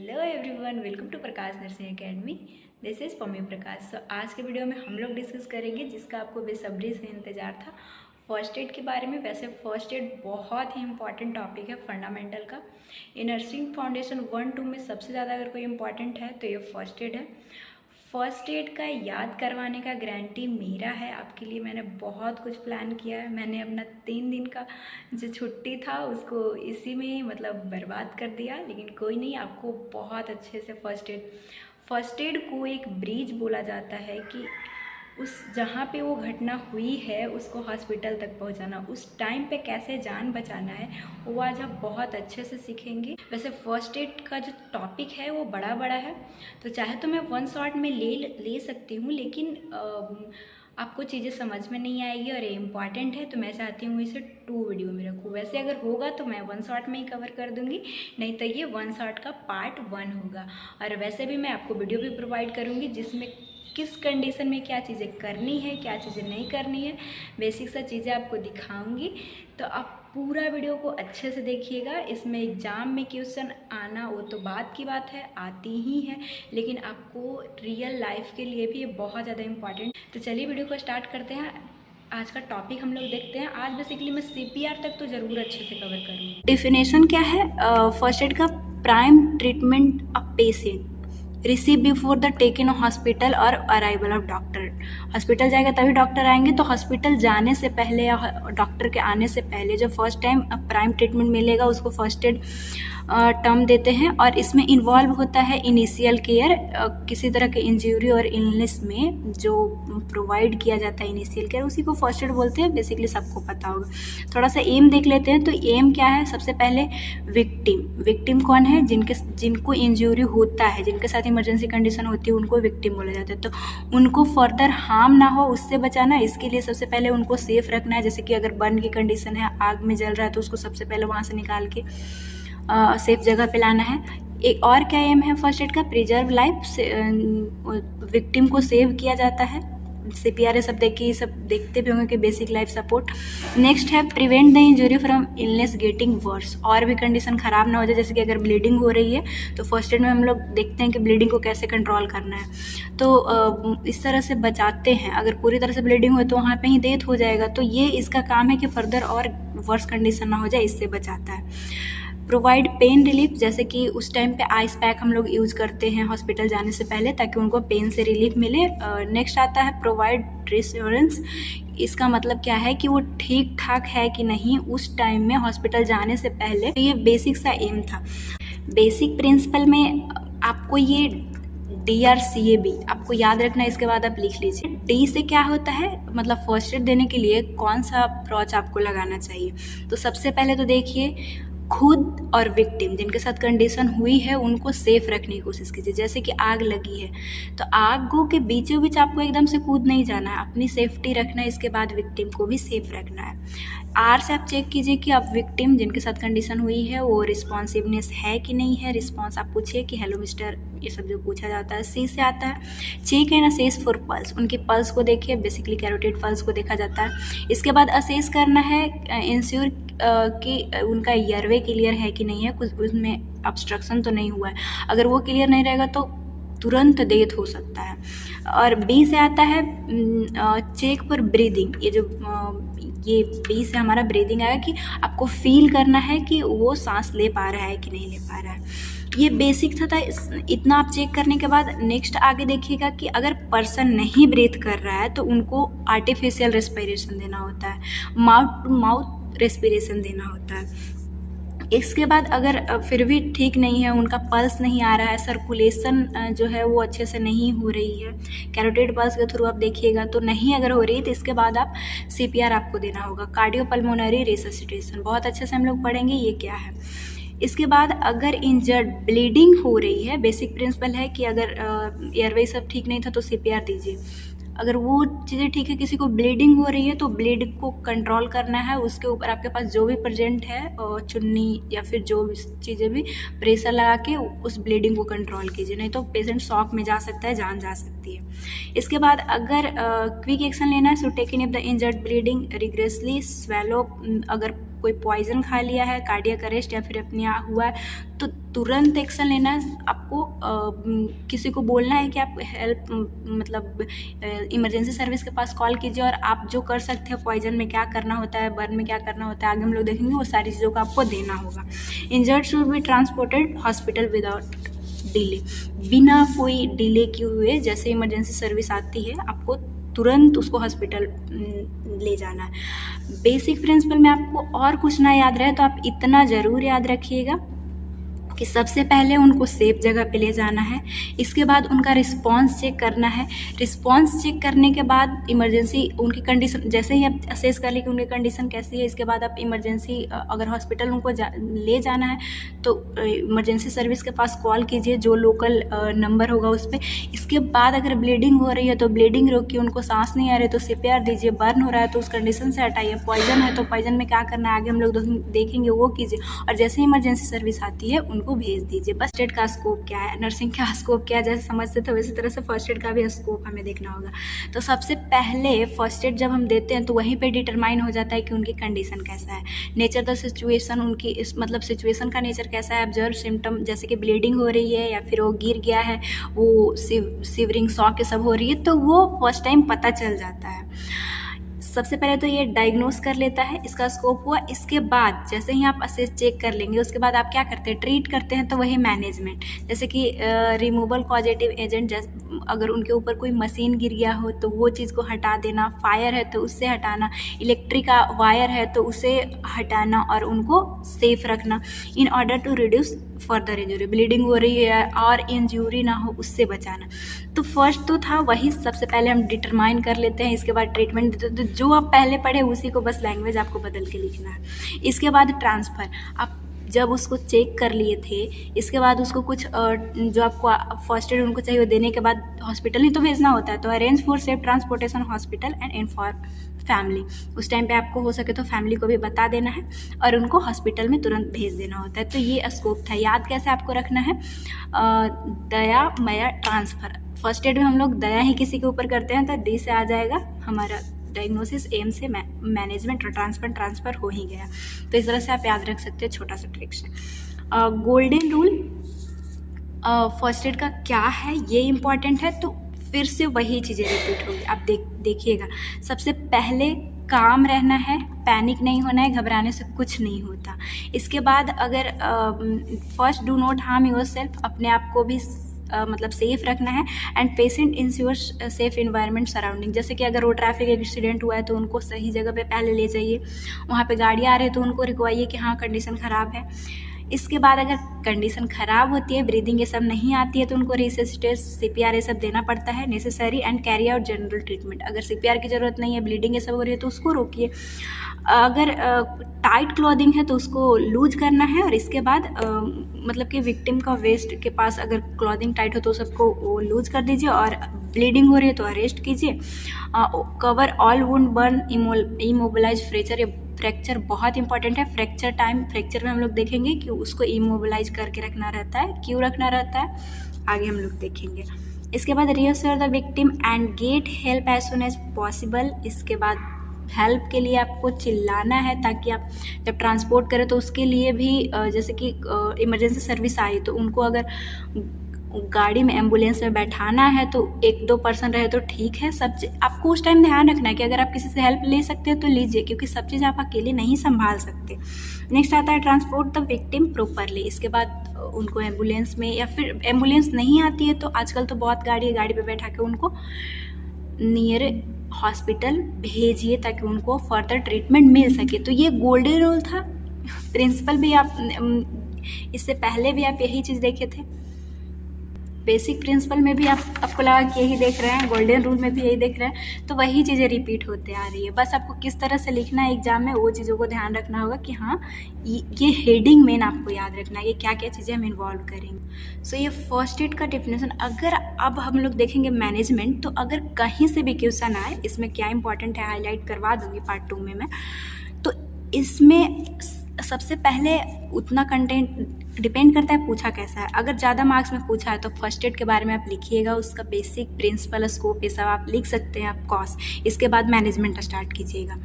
Hello everyone, welcome to Prakash nursing academy. This is Pammi Prakash. So आज के video में हम लोग डिस्कस करेंगे जिसका आपको बेसब्री से इंतज़ार था, फर्स्ट एड के बारे में। वैसे फर्स्ट एड बहुत ही इंपॉर्टेंट टॉपिक है, फंडामेंटल का। ये नर्सिंग फाउंडेशन 1-2 में सबसे ज़्यादा अगर कोई इंपॉर्टेंट है तो ये फर्स्ट एड है। फर्स्ट एड का याद करवाने का गारंटी मेरा है आपके लिए। मैंने बहुत कुछ प्लान किया है। मैंने अपना 3 दिन का जो छुट्टी था उसको इसी में मतलब बर्बाद कर दिया, लेकिन कोई नहीं, आपको बहुत अच्छे से फर्स्ट एड को एक ब्रिज बोला जाता है कि उस जहाँ पे वो घटना हुई है उसको हॉस्पिटल तक पहुँचाना, उस टाइम पे कैसे जान बचाना है, वो आज आप बहुत अच्छे से सीखेंगे। वैसे फर्स्ट एड का जो टॉपिक है वो बड़ा है, तो चाहे तो मैं वन शॉट में ले सकती हूँ, लेकिन आपको चीज़ें समझ में नहीं आएगी और ये इम्पॉर्टेंट है, तो मैं चाहती हूँ इसे 2 वीडियो में रखूँ। वैसे अगर होगा तो मैं वन शॉट में ही कवर कर दूँगी, नहीं तो ये वन शॉट का पार्ट 1 होगा। और वैसे भी मैं आपको वीडियो भी प्रोवाइड करूँगी जिसमें किस कंडीशन में क्या चीज़ें करनी है, क्या चीज़ें नहीं करनी है, बेसिक सा चीज़ें आपको दिखाऊंगी। तो आप पूरा वीडियो को अच्छे से देखिएगा। इसमें एग्ज़ाम में क्वेश्चन आना वो तो बात की बात है, आती ही है, लेकिन आपको रियल लाइफ के लिए भी ये बहुत ज़्यादा इम्पॉर्टेंट। तो चलिए वीडियो को स्टार्ट करते हैं। आज का टॉपिक हम लोग देखते हैं। आज बेसिकली मैं CPR तक तो ज़रूर अच्छे से कवर करूँगी। डेफिनेशन क्या है फर्स्ट एड का? Prime treatment of patient receive before the taken hospital और अराइवल ऑफ डॉक्टर। हॉस्पिटल जाएगा तभी डॉक्टर आएंगे, तो हॉस्पिटल जाने से पहले या डॉक्टर के आने से पहले जो फर्स्ट टाइम प्राइम ट्रीटमेंट मिलेगा उसको फर्स्ट एड टर्म देते हैं। और इसमें इन्वॉल्व होता है इनिशियल केयर, किसी तरह के इंजरी और इलनेस में जो प्रोवाइड किया जाता है इनिशियल केयर, उसी को फर्स्ट एड बोलते हैं। बेसिकली सबको पता होगा। थोड़ा सा एम देख लेते हैं। तो एम क्या है? सबसे पहले विक्टिम कौन है? जिनको इंजरी होता है, जिनके साथ इमरजेंसी कंडीशन होती है, उनको विक्टिम बोला जाता है। तो उनको फर्दर हार्म ना हो उससे बचाना, इसके लिए सबसे पहले उनको सेफ रखना है। जैसे कि अगर बर्न की कंडीशन है, आग में जल रहा है, तो उसको सबसे पहले वहाँ से निकाल के सेफ जगह पे लाना है। एक और क्या एम है फर्स्ट एड का? प्रिजर्व लाइफ, विक्टिम को सेव किया जाता है। CPR सब देखिए, सब देखते भी होंगे कि बेसिक लाइफ सपोर्ट। नेक्स्ट है prevent the injury from illness getting worse, और भी कंडीशन ख़राब ना हो जाए। जैसे कि अगर ब्लीडिंग हो रही है तो फर्स्ट एड में हम लोग देखते हैं कि ब्लीडिंग को कैसे कंट्रोल करना है, तो इस तरह से बचाते हैं। अगर पूरी तरह से ब्लीडिंग हो तो वहाँ पे ही डेथ हो जाएगा, तो ये इसका काम है कि फर्दर और वर्स कंडीशन ना हो जाए, इससे बचाता है। प्रोवाइड पेन रिलीफ, जैसे कि उस टाइम पे आइस पैक हम लोग यूज़ करते हैं हॉस्पिटल जाने से पहले, ताकि उनको पेन से रिलीफ मिले। नेक्स्ट आता है प्रोवाइड रिश्योरेंस। इसका मतलब क्या है कि वो ठीक ठाक है कि नहीं उस टाइम में हॉस्पिटल जाने से पहले। तो ये बेसिक सा एम था। बेसिक प्रिंसिपल में आपको ये DRCAB आपको याद रखना है, इसके बाद आप लिख लीजिए। डी से क्या होता है? मतलब फर्स्ट एड देने के लिए कौन सा अप्रोच आपको लगाना चाहिए। तो सबसे पहले तो देखिए, खुद और विक्टिम जिनके साथ कंडीशन हुई है उनको सेफ रखने की कोशिश कीजिए। जैसे कि आग लगी है तो आगों के बीचों बीच आपको एकदम से कूद नहीं जाना है, अपनी सेफ्टी रखना है, इसके बाद विक्टिम को भी सेफ रखना है। आर से आप चेक कीजिए कि आप विक्टिम जिनके साथ कंडीशन हुई है वो रिस्पॉन्सिवनेस है कि नहीं है। रिस्पॉन्स आप पूछिए कि हेलो मिस्टर, ये सब जो पूछा जाता है। सी से आता है check and assess for pulse, उनकी पल्स को देखिए, बेसिकली कैरोटिड पल्स को देखा जाता है। इसके बाद असेस करना है, इंश्योर कि उनका एयरवे क्लियर है कि नहीं है, कुछ उसमें ऑब्स्ट्रक्शन तो नहीं हुआ है। अगर वो क्लियर नहीं रहेगा तो तुरंत डेथ हो सकता है। और बी से आता है चेक फॉर ब्रीदिंग। ये बी से हमारा ब्रीदिंग आएगा कि आपको फील करना है कि वो सांस ले पा रहा है कि नहीं ले पा रहा है। ये बेसिक था। इतना आप चेक करने के बाद नेक्स्ट आगे देखिएगा कि अगर पर्सन नहीं ब्रीथ कर रहा है तो उनको आर्टिफिशियल रेस्पिरेशन देना होता है, माउथ टू माउथ रेस्पिरेशन देना होता है। इसके बाद अगर फिर भी ठीक नहीं है, उनका पल्स नहीं आ रहा है, सर्कुलेशन जो है वो अच्छे से नहीं हो रही है, कैरोटिड पल्स के थ्रू आप देखिएगा तो नहीं अगर हो रही है, तो इसके बाद आप CPR आपको देना होगा। कार्डियोपल्मोनरी रेससिटेशन बहुत अच्छे से हम लोग पढ़ेंगे ये क्या है। इसके बाद अगर इंजर्ड ब्लीडिंग हो रही है, बेसिक प्रिंसिपल है कि अगर एयरवे सब ठीक नहीं था तो CPR दीजिए। अगर वो चीज़ें ठीक है, किसी को ब्लीडिंग हो रही है तो ब्लीड को कंट्रोल करना है, उसके ऊपर आपके पास जो भी प्रेजेंट है चुन्नी या फिर जो भी चीज़ें भी प्रेशर लगा के उस ब्लीडिंग को कंट्रोल कीजिए, नहीं तो पेशेंट शॉक में जा सकता है, जान जा सकती है। इसके बाद अगर क्विक एक्शन लेना है, सो taken if the injured bleeding rigorously swallow, अगर कोई पॉइजन खा लिया है, कार्डियक अरेस्ट या फिर अपने यहाँ हुआ है, तो तुरंत एक्शन लेना है आपको। किसी को बोलना है कि आप हेल्प मतलब इमरजेंसी सर्विस के पास कॉल कीजिए, और आप जो कर सकते हैं पॉइजन में क्या करना होता है, बर्न में क्या करना होता है, आगे हम लोग देखेंगे, वो सारी चीज़ों का आपको देना होगा। Injured should be transported hospital without delay, बिना कोई डिले किए हुए जैसे इमरजेंसी सर्विस आती है आपको तुरंत उसको हॉस्पिटल ले जाना है। बेसिक प्रिंसिपल में आपको और कुछ ना याद रहे तो आप इतना ज़रूर याद रखिएगा कि सबसे पहले उनको सेफ जगह पे ले जाना है, इसके बाद उनका रिस्पांस चेक करना है। रिस्पांस चेक करने के बाद इमरजेंसी उनकी कंडीशन जैसे ही आप असेस कर लें कि उनकी कंडीशन कैसी है, इसके बाद आप इमरजेंसी अगर हॉस्पिटल उनको ले जाना है तो इमरजेंसी सर्विस के पास कॉल कीजिए, जो लोकल नंबर होगा उस पर। इसके बाद अगर ब्लीडिंग हो रही है तो ब्लीडिंग रोकिए, उनको सांस नहीं आ रही तो CPR दीजिए, बर्न हो रहा है तो उस कंडीशन से हटाइए, पॉइजन है तो पॉइजन में क्या करना है आगे हम लोग देखेंगे, वो कीजिए। और जैसे ही इमरजेंसी सर्विस आती है उनको भेज दीजिए। फर्स्ट एड का स्कोप क्या है, नर्सिंग का स्कोप क्या है, जैसे समझते थे वैसी तरह से फर्स्ट एड का भी स्कोप हमें देखना होगा। तो सबसे पहले फर्स्ट एड जब हम देते हैं तो वहीं पे डिटरमाइन हो जाता है कि उनकी कंडीशन कैसा है, नेचर द सिचुएशन, उनकी इस मतलब सिचुएशन का नेचर कैसा है, ऑब्जर्व सिम्टम जैसे कि ब्लीडिंग हो रही है या फिर वो गिर गया है, वो सिवरिंग शॉक ये सब हो रही है, तो वो फर्स्ट टाइम पता चल जाता है। सबसे पहले तो ये डायग्नोस कर लेता है, इसका स्कोप हुआ। इसके बाद जैसे ही आप असेस चेक कर लेंगे उसके बाद आप क्या करते हैं, ट्रीट करते हैं। तो वही मैनेजमेंट, जैसे कि रिमूवल पॉजिटिव एजेंट, अगर उनके ऊपर कोई मशीन गिर गया हो तो वो चीज़ को हटा देना, फायर है तो उससे हटाना, इलेक्ट्रिक का वायर है तो उसे हटाना और उनको सेफ रखना in order to reduce further injury, bleeding हो रही है और इंजरी ना हो उससे बचाना। तो फर्स्ट तो था वही, सबसे पहले हम डिटरमाइन कर लेते हैं, इसके बाद ट्रीटमेंट देते हैं। तो जो आप पहले पढ़े उसी को बस लैंग्वेज आपको बदल के लिखना है। इसके बाद ट्रांसफ़र, आप जब उसको चेक कर लिए थे इसके बाद उसको कुछ जो आपको फर्स्ट एड उनको चाहिए वो देने के बाद हॉस्पिटल ही तो भेजना होता है। तो arrange for safe transportation hospital and inform family, उस टाइम पे आपको हो सके तो फैमिली को भी बता देना है और उनको हॉस्पिटल में तुरंत भेज देना होता है। तो ये स्कोप था। याद कैसे आपको रखना है, दया मया ट्रांसफ़र। फर्स्ट एड में हम लोग दया ही किसी के ऊपर करते हैं तो डी से आ जाएगा हमारा डायग्नोसिस, एम से मैनेजमेंट, और ट्रांसफ़र हो ही गया। तो इस तरह से आप याद रख सकते हैं, छोटा सा ट्रिक से। गोल्डन रूल फर्स्ट एड का क्या है ये इम्पॉर्टेंट है, तो फिर से वही चीज़ें रिपीट होगी। आप देखिएगा, सबसे पहले काम रहना है, पैनिक नहीं होना है, घबराने से कुछ नहीं होता। इसके बाद अगर first do not harm your self, अपने आप को भी मतलब सेफ़ रखना है। And patient ensure safe environment surrounding, जैसे कि अगर वो ट्रैफिक एक्सीडेंट हुआ है तो उनको सही जगह पे पहले ले जाइए, वहाँ पे गाड़ी आ रही है तो उनको रुकवाइए कि हाँ कंडीशन ख़राब है। इसके बाद अगर कंडीशन ख़राब होती है, ब्रीदिंग ये सब नहीं आती है, तो उनको रिससिटेट, CPR ये सब देना पड़ता है necessary, and carry out general treatment. अगर CPR की ज़रूरत नहीं है, ब्लीडिंग ये सब हो रही है तो उसको रोकिए। अगर टाइट क्लॉथिंग है तो उसको लूज करना है, और इसके बाद मतलब कि विक्टिम का वेस्ट के पास अगर क्लॉथिंग टाइट हो तो सबको वो लूज कर दीजिए, और ब्लीडिंग हो रही है तो अरेस्ट कीजिए। Cover all wound, burn, immobilise fracture. Fracture बहुत इंपॉर्टेंट है। फ्रैक्चर टाइम, फ्रैक्चर में हम लोग देखेंगे कि उसको इमोबिलाइज करके रखना रहता है, क्यों रखना रहता है आगे हम लोग देखेंगे। इसके बाद reassure the victim and get help as soon as possible. इसके बाद हेल्प के लिए आपको चिल्लाना है, ताकि आप जब ट्रांसपोर्ट करें तो उसके लिए भी जैसे कि इमरजेंसी सर्विस आई तो उनको अगर गाड़ी में एम्बुलेंस में बैठाना है तो 1-2 पर्सन रहे तो ठीक है। सब आपको उस टाइम ध्यान रखना है कि अगर आप किसी से हेल्प ले सकते हैं तो लीजिए, क्योंकि सब चीज़ आप अकेले नहीं संभाल सकते। नेक्स्ट आता है ट्रांसपोर्ट द विक्टिम प्रॉपरली। इसके बाद उनको एम्बुलेंस में, या फिर एम्बुलेंस नहीं आती है तो आजकल तो बहुत गाड़ी है, गाड़ी पे बैठा के उनको नियर हॉस्पिटल भेजिए ताकि उनको फर्दर ट्रीटमेंट मिल सके। तो ये गोल्डन रूल था। प्रिंसिपल भी आप इससे पहले भी आप यही चीज़ देखे थे। बेसिक प्रिंसिपल में भी आपको लगा कि यही देख रहे हैं, गोल्डन रूल में भी यही देख रहे हैं, तो वही चीज़ें रिपीट होते आ रही है। बस आपको किस तरह से लिखना है एग्जाम में वो चीज़ों को ध्यान रखना होगा कि हाँ ये हेडिंग मेन आपको याद रखना है, ये क्या क्या चीज़ें हम इन्वॉल्व करेंगे। सो ये फर्स्ट एड का डेफिनेशन। अगर अब हम लोग देखेंगे मैनेजमेंट, तो अगर कहीं से भी क्वेश्चन आए, इसमें क्या इंपॉर्टेंट है हाईलाइट करवा दूँगी पार्ट 2 में मैं। तो इसमें सबसे पहले उतना कंटेंट डिपेंड करता है पूछा कैसा है। अगर ज़्यादा मार्क्स में पूछा है तो फर्स्ट एड के बारे में आप लिखिएगा, उसका बेसिक प्रिंसिपल स्कोप ये सब आप लिख सकते हैं आप कॉस। इसके बाद मैनेजमेंट स्टार्ट कीजिएगा।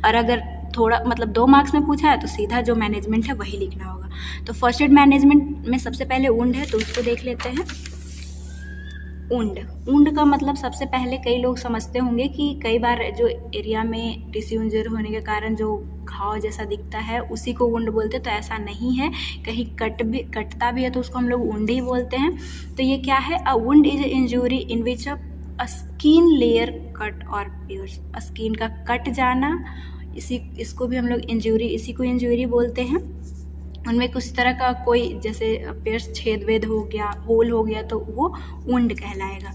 और अगर थोड़ा मतलब 2 मार्क्स में पूछा है तो सीधा जो मैनेजमेंट है वही लिखना होगा। तो फर्स्ट एड मैनेजमेंट में सबसे पहले वुंड है, तो उसको देख लेते हैं। वुंड का मतलब सबसे पहले कई लोग समझते होंगे कि कई बार जो एरिया में टिश्यू इंजरी होने के कारण जो घाव जैसा दिखता है उसी को वुंड बोलते हैं, तो ऐसा नहीं है। कहीं कटता भी है तो उसको हम लोग वुंड ही बोलते हैं। तो ये क्या है? A wound is injury in which a skin layer cut और पियर्स। स्किन का कट जाना, इसको भी हम लोग इसी को इंजरी बोलते हैं। उनमें कुछ तरह का कोई जैसे पेयर्स छेद वेद हो गया, होल हो गया, तो वो वुंड कहलाएगा।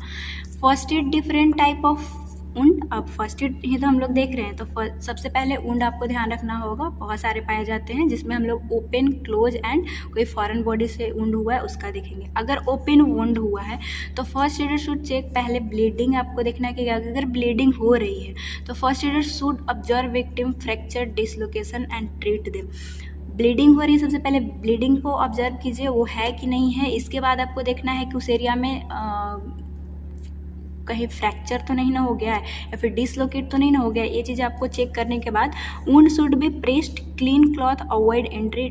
First aid different type of wound. अब फर्स्ट एड ही तो हम लोग देख रहे हैं, तो सबसे पहले वुंड आपको ध्यान रखना होगा, बहुत सारे पाए जाते हैं जिसमें हम लोग ओपन, क्लोज एंड कोई फॉरेन बॉडी से वुंड हुआ है उसका देखेंगे। अगर ओपन वुंड हुआ है तो फर्स्ट एडर शुड चेक पहले ब्लीडिंग आपको देखना है कि अगर ब्लीडिंग हो रही है तो first aider should observe victim fracture, dislocation and treat them. Bleeding हो रही है, सबसे पहले ब्लीडिंग को ऑब्जर्व कीजिए वो है कि नहीं है। इसके बाद आपको देखना है कि उस एरिया में कहीं फ्रैक्चर तो नहीं ना हो गया है या फिर डिसलोकेट तो नहीं ना हो गया है। ये चीज़ आपको चेक करने के बाद wound should B pressed clean cloth, avoid entry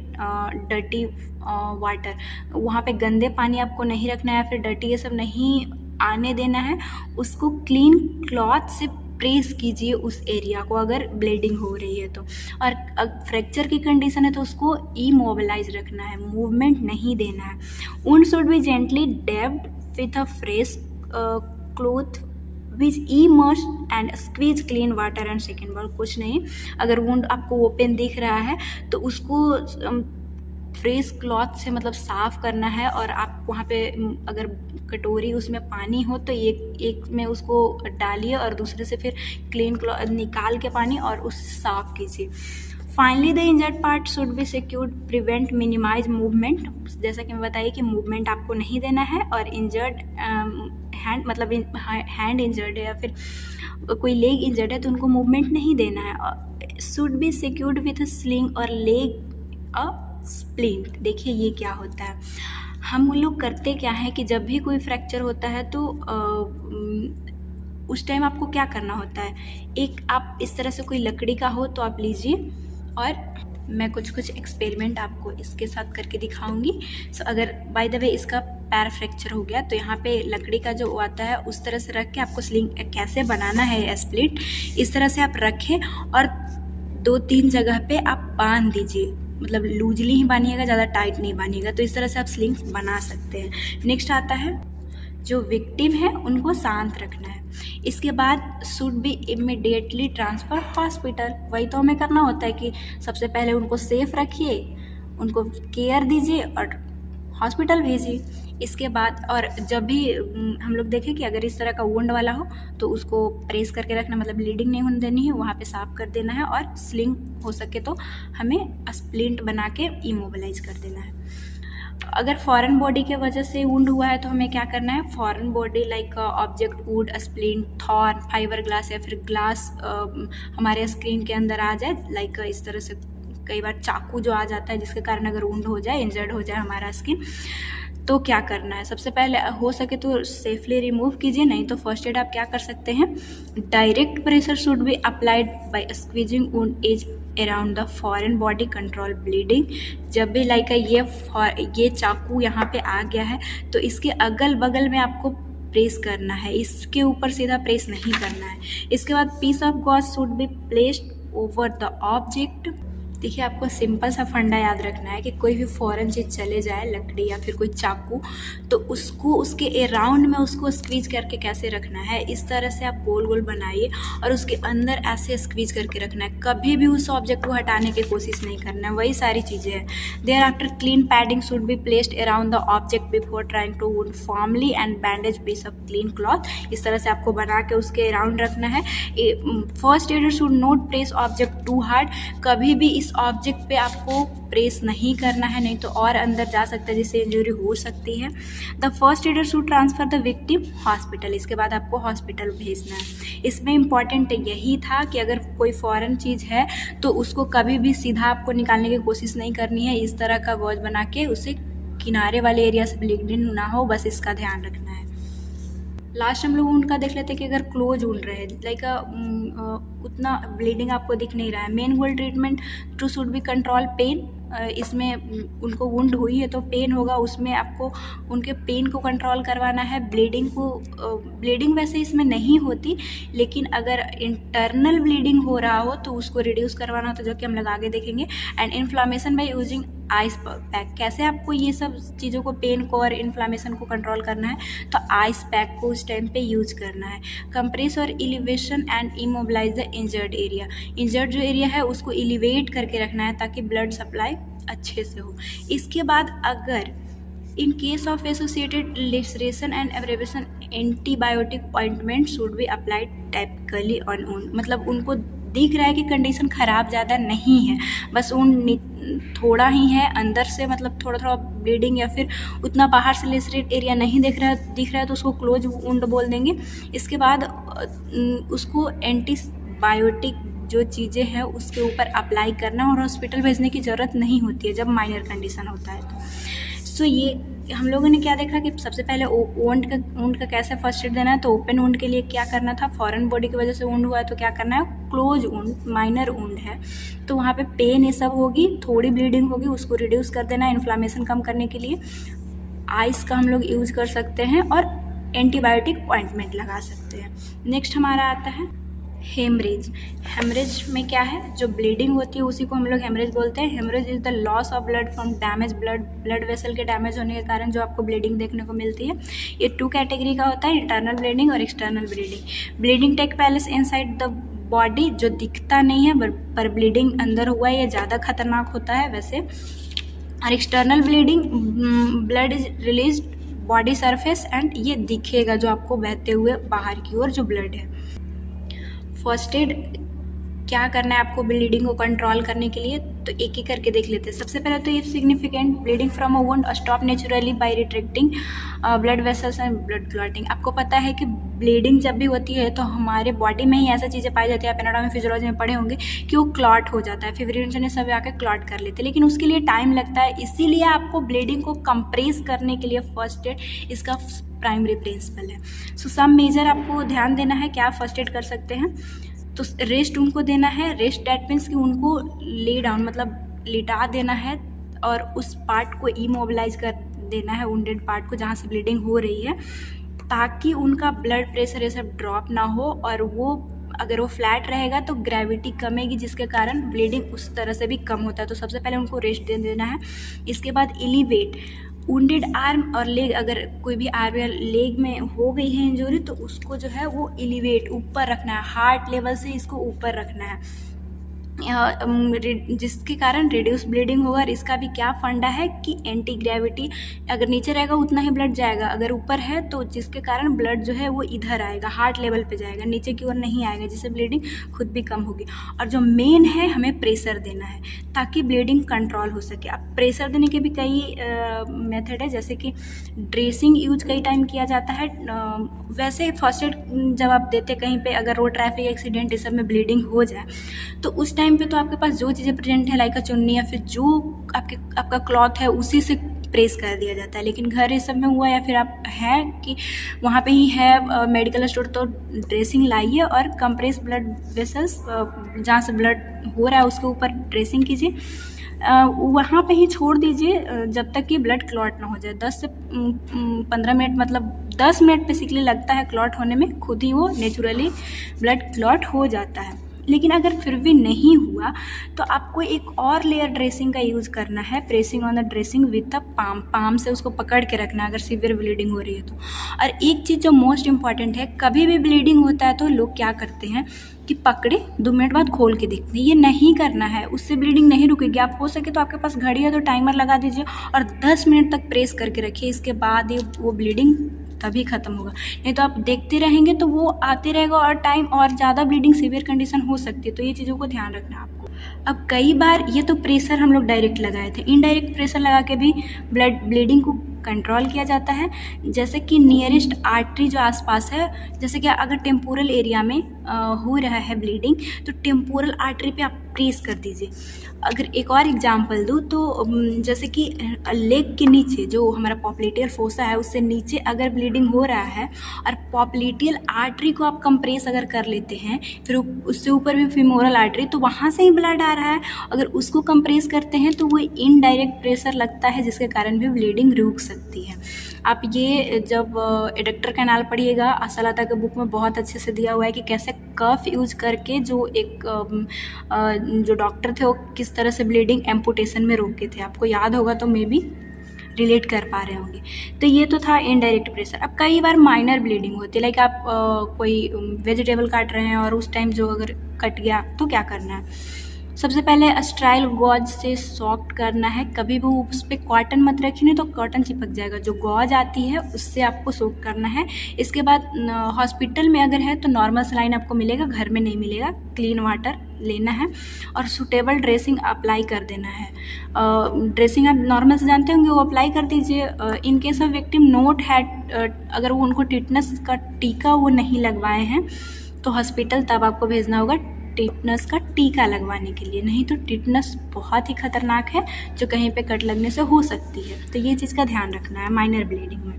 dirty water. वहाँ पे गंदे पानी आपको नहीं रखना है या फिर डर्टी ये सब नहीं आने देना है। उसको क्लीन क्लॉथ से प्रेस कीजिए उस एरिया को अगर ब्लीडिंग हो रही है तो। और फ्रैक्चर की कंडीशन है तो उसको इमोबिलाइज रखना है, मूवमेंट नहीं देना है। Wound should be gently dabbed with a fresh cloth which immerse and squeeze clean water and second ball. कुछ नहीं, अगर वुंड आपको ओपन दिख रहा है तो उसको फ्रेश क्लॉथ से मतलब साफ़ करना है। और आप वहाँ पे अगर कटोरी उसमें पानी हो तो एक में उसको डालिए और दूसरे से फिर क्लीन क्लॉथ निकाल के पानी और उससे साफ़ कीजिए। Finally the injured part should be secured, prevent, minimise movement. जैसा कि मैं बताइए कि मूवमेंट आपको नहीं देना है। और इंजर्ड हैंड मतलब हैंड इंजर्ड है या फिर कोई लेग इंजर्ड है तो उनको मूवमेंट नहीं देना है। Should be secured with sling और लेग अ स्प्लिंट। देखिए ये क्या होता है, हम लोग करते क्या है कि जब भी कोई फ्रैक्चर होता है तो उस टाइम आपको क्या करना होता है, एक आप इस तरह से कोई लकड़ी का हो तो आप लीजिए और मैं कुछ एक्सपेरिमेंट आपको इसके साथ करके दिखाऊंगी। सो अगर बाय द वे इसका पैर फ्रैक्चर हो गया तो यहाँ पे लकड़ी का जो आता है उस तरह से रख के आपको स्लिंग कैसे बनाना है स्प्लिट, इस तरह से आप रखें और 2-3 जगह पे आप बांध दीजिए। मतलब लूजली ही बांधिएगा, ज़्यादा टाइट नहीं बांधिएगा। तो इस तरह से आप स्लिंग्स बना सकते हैं। नेक्स्ट आता है जो विक्टिम है उनको शांत रखना है। इसके बाद should be immediately transfer hospital. वही तो हमें करना होता है कि सबसे पहले उनको सेफ रखिए, उनको केयर दीजिए और हॉस्पिटल भेजिए। इसके बाद और जब भी हम लोग देखें कि अगर इस तरह का वुंड वाला हो तो उसको प्रेस करके रखना, मतलब ब्लीडिंग नहीं होने देनी है, वहाँ पे साफ कर देना है और स्लिंग हो सके तो हमें स्प्लिंट बना के इमोबिलाइज कर देना है। अगर फॉरेन बॉडी के वजह से वुंड हुआ है तो हमें क्या करना है, foreign body like object, would, splint, thorn, fibre glass या फिर ग्लास हमारे स्क्रीन के अंदर आ जाए, लाइक इस तरह से कई बार चाकू जो आ जाता है जिसके कारण अगर वुंड हो जाए, इंजर्ड हो जाए हमारा स्किन, तो क्या करना है, सबसे पहले हो सके तो सेफली रिमूव कीजिए। नहीं तो फर्स्ट एड आप क्या कर सकते हैं, direct pressure should be applied by squeezing wound edge around the foreign body, control bleeding. जब भी लाइक ये चाकू यहाँ पे आ गया है तो इसके अगल बगल में आपको प्रेस करना है, इसके ऊपर सीधा प्रेस नहीं करना है। इसके बाद piece of gauze should be placed over the object. देखिए आपको सिंपल सा फंडा याद रखना है कि कोई भी फॉरेन चीज़ चले जाए, लकड़ी या फिर कोई चाकू, तो उसको उसके अराउंड में उसको स्क्वीज करके कैसे रखना है, इस तरह से आप गोल गोल बनाइए और उसके अंदर ऐसे स्क्वीज करके रखना है। कभी भी उस ऑब्जेक्ट को हटाने की कोशिश नहीं करना है, वही सारी चीज़ें हैं। Thereafter clean padding should be placed around the object before trying to wound formally and bandage piece of clean cloth. इस तरह से आपको बना के उसके अराउंड रखना है। First aider should not press object too hard. कभी भी इस ऑब्जेक्ट पे आपको प्रेस नहीं करना है, नहीं तो और अंदर जा सकता है जिससे इंजरी हो सकती है। The first aider should transfer the victim hospital. इसके बाद आपको हॉस्पिटल भेजना है। इसमें इम्पॉर्टेंट यही था कि अगर कोई फॉरेन चीज़ है तो उसको कभी भी सीधा आपको निकालने की कोशिश नहीं करनी है, इस तरह का गॉज बना के उसे किनारे वाले एरिया से ब्लीडिंग ना हो, बस इसका ध्यान रखना है। लास्ट हम लोग उनका देख लेते हैं कि अगर क्लोज वुंड रहे, लाइक उतना ब्लीडिंग आपको दिख नहीं रहा है, main goal treatment to should be control pain. इसमें उनको वुंड हुई है तो पेन होगा, उसमें आपको उनके पेन को कंट्रोल करवाना है। ब्लीडिंग वैसे इसमें नहीं होती, लेकिन अगर इंटरनल ब्लीडिंग हो रहा हो तो उसको रिड्यूस करवाना होता है, जो कि हम लोग आगे देखेंगे। And inflammation by using ice pack, कैसे आपको ये सब चीज़ों को, पेन को और इन्फ्लामेशन को कंट्रोल करना है, तो आइस पैक को उस टाइम पे यूज करना है। कंप्रेस और elevation and immobilise the injured area, injured जो एरिया है उसको एलिवेट करके रखना है ताकि ब्लड सप्लाई अच्छे से हो। इसके बाद अगर in case of associated laceration and abbreviation, antibiotic ointment should be applied typically on wound, मतलब उनको दिख रहा है कि कंडीशन ख़राब ज़्यादा नहीं है, बस वुंड थोड़ा ही है अंदर से, मतलब थोड़ा थोड़ा ब्लीडिंग या फिर उतना बाहर से लेसरेट एरिया नहीं दिख रहा है तो उसको क्लोज वुंड बोल देंगे। इसके बाद उसको एंटीबायोटिक जो चीज़ें हैं उसके ऊपर अप्लाई करना और हॉस्पिटल भेजने की ज़रूरत नहीं होती है जब माइनर कंडीशन होता है तो। सो ये हम लोगों ने क्या देखा कि सबसे पहले वुंड का कैसे फर्स्ट एड देना है। तो ओपन वुंड के लिए क्या करना था, फॉरेन बॉडी की वजह से वुंड हुआ है तो क्या करना है, क्लोज वुंड, माइनर वुंड है तो वहाँ पे पेन ये सब होगी, थोड़ी ब्लीडिंग होगी, उसको रिड्यूस कर देना है इन्फ्लामेशन कम करने के लिए। आइस का हम लोग यूज कर सकते हैं और एंटीबायोटिक ऑइंटमेंट लगा सकते हैं। नेक्स्ट हमारा आता है हेमरेज। हेमरेज में क्या है, जो ब्लीडिंग होती है उसी को हम लोग हेमरेज बोलते हैं। Haemorrhage is the loss of blood from damage blood vessel के डैमेज होने के कारण जो आपको ब्लीडिंग देखने को मिलती है। ये 2 कैटेगरी का होता है, इंटरनल ब्लीडिंग और external bleeding. Bleeding take place inside the body, जो दिखता नहीं है पर ब्लीडिंग अंदर हुआ है, ये ज़्यादा खतरनाक होता है वैसे। और external bleeding, blood is release body surface and ये दिखेगा जो आपको बहते हुए बाहर की ओर जो ब्लड है। फर्स्ट एड क्या करना है आपको ब्लीडिंग को कंट्रोल करने के लिए, तो एक एक करके देख लेते हैं। सबसे पहले तो ये significant bleeding from a wound stop naturally bye retracting blood vessels and blood clotting. आपको पता है कि ब्लीडिंग जब भी होती है तो हमारे बॉडी में ही ऐसा चीज़ें पाई जाती है, आप एनाटॉमी फिजियोलॉजी में पढ़े होंगे कि वो क्लॉट हो जाता है, फिब्रिलेशन ये सब आके क्लॉट कर लेते हैं, लेकिन उसके लिए टाइम लगता है। इसीलिए आपको ब्लीडिंग को कंप्रेस करने के लिए फर्स्ट एड इसका प्राइमरी प्रिंसिपल है। सो सब मेजर आपको ध्यान देना है, क्या फर्स्ट एड कर सकते हैं। तो रेस्ट उनको देना है, रेस्ट डैट मीन्स कि उनको ले डाउन मतलब लिटा देना है और उस पार्ट को इमोबिलाइज कर देना है, वुंडेड पार्ट को जहाँ से ब्लीडिंग हो रही है, ताकि उनका ब्लड प्रेशर ये सब ड्रॉप ना हो। और वो अगर वो फ्लैट रहेगा तो ग्रेविटी कमेगी, जिसके कारण ब्लीडिंग उस तरह से भी कम होता है। तो सबसे पहले उनको रेस्ट दे देना है। इसके बाद एलिवेट वुंडेड आर्म और लेग, अगर कोई भी आर्म या लेग में हो गई है इंजरी तो उसको जो है वो एलिवेट ऊपर रखना है, हार्ट लेवल से इसको ऊपर रखना है, जिसके कारण रिड्यूस ब्लीडिंग होगा। और इसका भी क्या फंडा है कि एंटी ग्रेविटी, अगर नीचे रहेगा उतना ही ब्लड जाएगा, अगर ऊपर है तो जिसके कारण ब्लड जो है वो इधर आएगा, हार्ट लेवल पे जाएगा, नीचे की ओर नहीं आएगा, जिससे ब्लीडिंग खुद भी कम होगी। और जो मेन है, हमें प्रेशर देना है ताकि ब्लीडिंग कंट्रोल हो सके। अब प्रेशर देने के भी कई मेथड है, जैसे कि ड्रेसिंग यूज कई टाइम किया जाता है। वैसे फर्स्ट एड जब आप देते कहीं पे, अगर रोड ट्रैफिक एक्सीडेंट इस सब में ब्लीडिंग हो जाए तो उस टाइम पे तो आपके पास जो चीज़ें प्रेजेंट है, लाइक चुन्नी या फिर जो आपका क्लॉथ है उसी से प्रेस कर दिया जाता है। लेकिन घर इस सब में हुआ या फिर आप है कि वहाँ पे ही है मेडिकल स्टोर, तो ड्रेसिंग लाइए और कंप्रेस ब्लड वेसल्स जहाँ से ब्लड हो रहा है उसके ऊपर ड्रेसिंग कीजिए, वहाँ पे ही छोड़ दीजिए जब तक कि ब्लड क्लॉट ना हो जाए। 10 से 15 मिनट, मतलब 10 मिनट बेसिकली लगता है क्लॉट होने में, खुद ही वो नेचुरली ब्लड क्लॉट हो जाता है। लेकिन अगर फिर भी नहीं हुआ तो आपको एक और लेयर ड्रेसिंग का यूज़ करना है, pressing on the dressing with the palm से उसको पकड़ के रखना है अगर सीवियर ब्लीडिंग हो रही है तो। और एक चीज़ जो मोस्ट इम्पॉर्टेंट है, कभी भी ब्लीडिंग होता है तो लोग क्या करते हैं कि पकड़े 2 मिनट बाद खोल के देखते हैं, ये नहीं करना है, उससे ब्लीडिंग नहीं रुकेगी। आप हो सके तो आपके पास घड़ी है तो टाइमर लगा दीजिए और 10 मिनट तक प्रेस करके रखिए, इसके बाद ये वो ब्लीडिंग तभी ख़त्म होगा। नहीं तो आप देखते रहेंगे तो वो आते रहेगा और टाइम और ज़्यादा ब्लीडिंग सीवियर कंडीशन हो सकती है। तो ये चीज़ों को ध्यान रखना है आपको। अब कई बार ये तो प्रेशर हम लोग डायरेक्ट लगाए थे, इनडायरेक्ट प्रेशर लगा के भी ब्लीडिंग को कंट्रोल किया जाता है। जैसे कि नियरेस्ट आर्टरी जो आसपास है, जैसे कि अगर टेम्पोरल एरिया में हो रहा है ब्लीडिंग, तो टेम्पोरल आर्टरी पे आप प्रेस कर दीजिए। अगर एक और एग्जांपल दूँ तो जैसे कि लेग के नीचे जो हमारा पॉप्लेटियल फोसा है उससे नीचे अगर ब्लीडिंग हो रहा है और पॉप्लेटियल आर्टरी को आप कंप्रेस अगर कर लेते हैं, फिर उससे ऊपर भी फीमोरल आर्टरी, तो वहाँ से ही ब्लड आ रहा है, अगर उसको कंप्रेस करते हैं तो वो इनडायरेक्ट प्रेशर लगता है जिसके कारण भी ब्लीडिंग रुक सकती है। आप ये जब एडक्टर कैनाल पढ़िएगा, आशालता के बुक में बहुत अच्छे से दिया हुआ है कि कैसे कफ यूज करके जो एक जो डॉक्टर थे वो किस तरह से ब्लीडिंग एम्पुटेशन में रोके थे। आपको याद होगा तो मे बी रिलेट कर पा रहे होंगे। तो ये तो था इनडायरेक्ट प्रेशर। अब कई बार माइनर ब्लीडिंग होती है, लाइक आप कोई वेजिटेबल काट रहे हैं और उस टाइम जो अगर कट गया तो क्या करना है। सबसे पहले स्ट्राइल गॉज से सॉफ्ट करना है। कभी भी उस पर कॉटन मत रखिए, नहीं तो कॉटन चिपक जाएगा। जो गॉज आती है उससे आपको सोक करना है। इसके बाद हॉस्पिटल में अगर है तो नॉर्मल सलाइन आपको मिलेगा, घर में नहीं मिलेगा। क्लीन वाटर लेना है और सूटेबल ड्रेसिंग अप्लाई कर देना है। ड्रेसिंग आप नॉर्मल से जानते होंगे, वो अप्लाई कर दीजिए। In case of victim note had, अगर वो उनको टिटनस का टीका वो नहीं लगवाए हैं तो हॉस्पिटल तब आपको भेजना होगा टिटनस का टीका लगवाने के लिए। नहीं तो टिटनस बहुत ही खतरनाक है जो कहीं पे कट लगने से हो सकती है, तो ये चीज़ का ध्यान रखना है माइनर ब्लीडिंग में।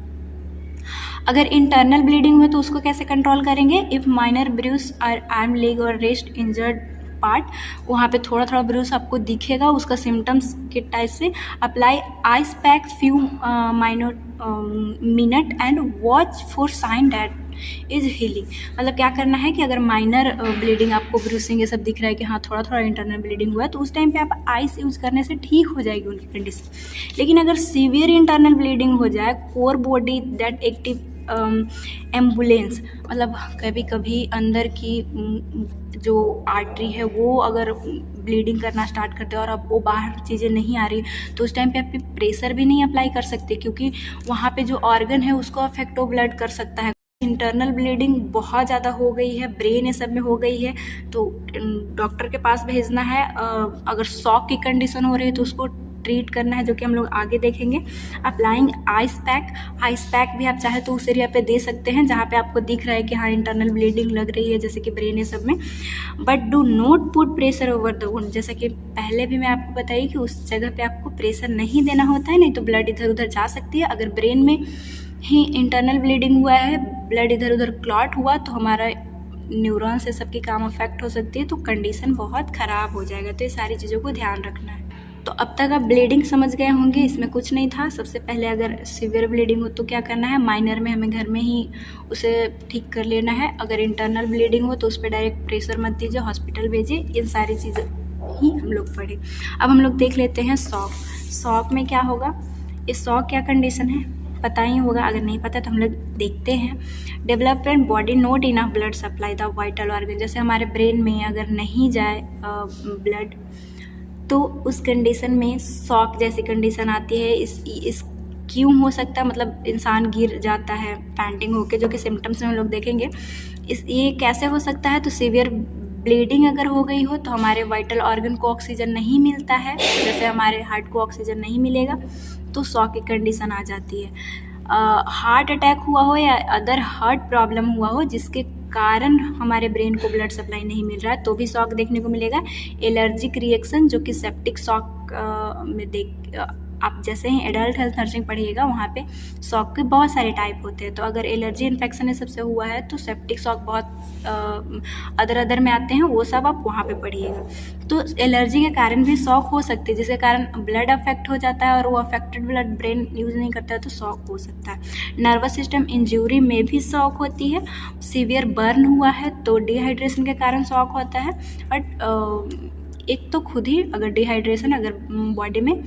अगर इंटरनल ब्लीडिंग हो तो उसको कैसे कंट्रोल करेंगे। इफ़ माइनर ब्रूस और आर्म, लेग और रेस्ट इंजर्ड पार्ट, वहाँ पे थोड़ा थोड़ा ब्रूस आपको दिखेगा, उसका सिम्टम्स के टाइप से apply ice pack few minute and watch for sign that is healing. मतलब क्या करना है कि अगर माइनर ब्लीडिंग आपको ब्रूसिंग ये सब दिख रहा है कि हाँ थोड़ा थोड़ा इंटरनल ब्लीडिंग हुआ है, तो उस टाइम पे आप आइस यूज़ करने से ठीक हो जाएगी उनकी कंडीशन। लेकिन अगर सीवियर इंटरनल ब्लीडिंग हो जाए, core body that active ambulance, मतलब कभी कभी अंदर की जो आर्टरी है वो अगर ब्लीडिंग करना स्टार्ट करते हैं और अब वो बाहर चीज़ें नहीं आ रही, तो उस टाइम पे आप प्रेशर भी नहीं अप्लाई कर सकते, क्योंकि वहाँ पे जो ऑर्गन है उसको अफेक्ट ब्लड कर सकता है। इंटरनल ब्लीडिंग बहुत ज़्यादा हो गई है, ब्रेन ये सब में हो गई है, तो डॉक्टर के पास भेजना है। अगर शॉक की कंडीशन हो रही है तो उसको ट्रीट करना है, जो कि हम लोग आगे देखेंगे। अप्लाइंग आइस पैक भी आप चाहे तो उस एरिया पे दे सकते हैं जहाँ पे आपको दिख रहा है कि हाँ इंटरनल ब्लीडिंग लग रही है, जैसे कि ब्रेन ये सब में। But do not put pressure over the wound, जैसा कि पहले भी मैं आपको बताई कि उस जगह पे आपको प्रेशर नहीं देना होता है, नहीं तो ब्लड इधर उधर जा सकती है। अगर ब्रेन में ही इंटरनल ब्लीडिंग हुआ है, ब्लड इधर उधर क्लॉट हुआ, तो हमारा न्यूरॉन्स से सबकी काम अफेक्ट हो सकती है, तो कंडीशन बहुत ख़राब हो जाएगा। तो ये सारी चीज़ों को ध्यान रखना है। तो अब तक आप ब्लीडिंग समझ गए होंगे, इसमें कुछ नहीं था। सबसे पहले अगर सीवियर ब्लीडिंग हो तो क्या करना है, माइनर में हमें घर में ही उसे ठीक कर लेना है। अगर इंटरनल ब्लीडिंग हो तो उस पर डायरेक्ट प्रेशर मत दीजिए, हॉस्पिटल भेजिए। इन सारी चीज़ें ही हम लोग पढ़े। अब हम लोग देख लेते हैं शॉक में क्या होगा। ये शॉक क्या कंडीशन है पता ही होगा, अगर नहीं पता तो हम लोग देखते हैं। Development body note enough blood supply the vital organ, जैसे हमारे ब्रेन में अगर नहीं जाए ब्लड तो उस कंडीशन में शॉक जैसी कंडीशन आती है। इस क्यों हो सकता है, मतलब इंसान गिर जाता है पैंटिंग होके, जो कि सिम्टम्स में हम लोग देखेंगे। ये कैसे हो सकता है, तो सीवियर ब्लीडिंग अगर हो गई हो तो हमारे वाइटल ऑर्गन को ऑक्सीजन नहीं मिलता है, जैसे हमारे हार्ट को ऑक्सीजन नहीं मिलेगा तो शॉक की कंडीशन आ जाती है। हार्ट अटैक हुआ हो या अदर हार्ट प्रॉब्लम हुआ हो जिसके कारण हमारे ब्रेन को ब्लड सप्लाई नहीं मिल रहा है तो भी शॉक देखने को मिलेगा। एलर्जिक रिएक्शन, जो कि सेप्टिक शॉक में आप जैसे ही एडल्ट हेल्थ नर्सिंग पढ़िएगा वहाँ पे शॉक के बहुत सारे टाइप होते हैं। तो अगर एलर्जी इन्फेक्शन ये सबसे हुआ है तो सेप्टिक शॉक बहुत अदर में आते हैं, वो सब आप वहाँ पे पढ़िएगा। तो एलर्जी के कारण भी शॉक हो सकती है, जिसके कारण ब्लड अफेक्ट हो जाता है और वो अफेक्टेड ब्लड ब्रेन यूज़ नहीं करता है तो शॉक हो सकता है। नर्वस सिस्टम इंजरी में भी शॉक होती है। सीवियर बर्न हुआ है तो डिहाइड्रेशन के कारण शॉक होता है। बट एक तो खुद ही अगर डिहाइड्रेशन, अगर बॉडी में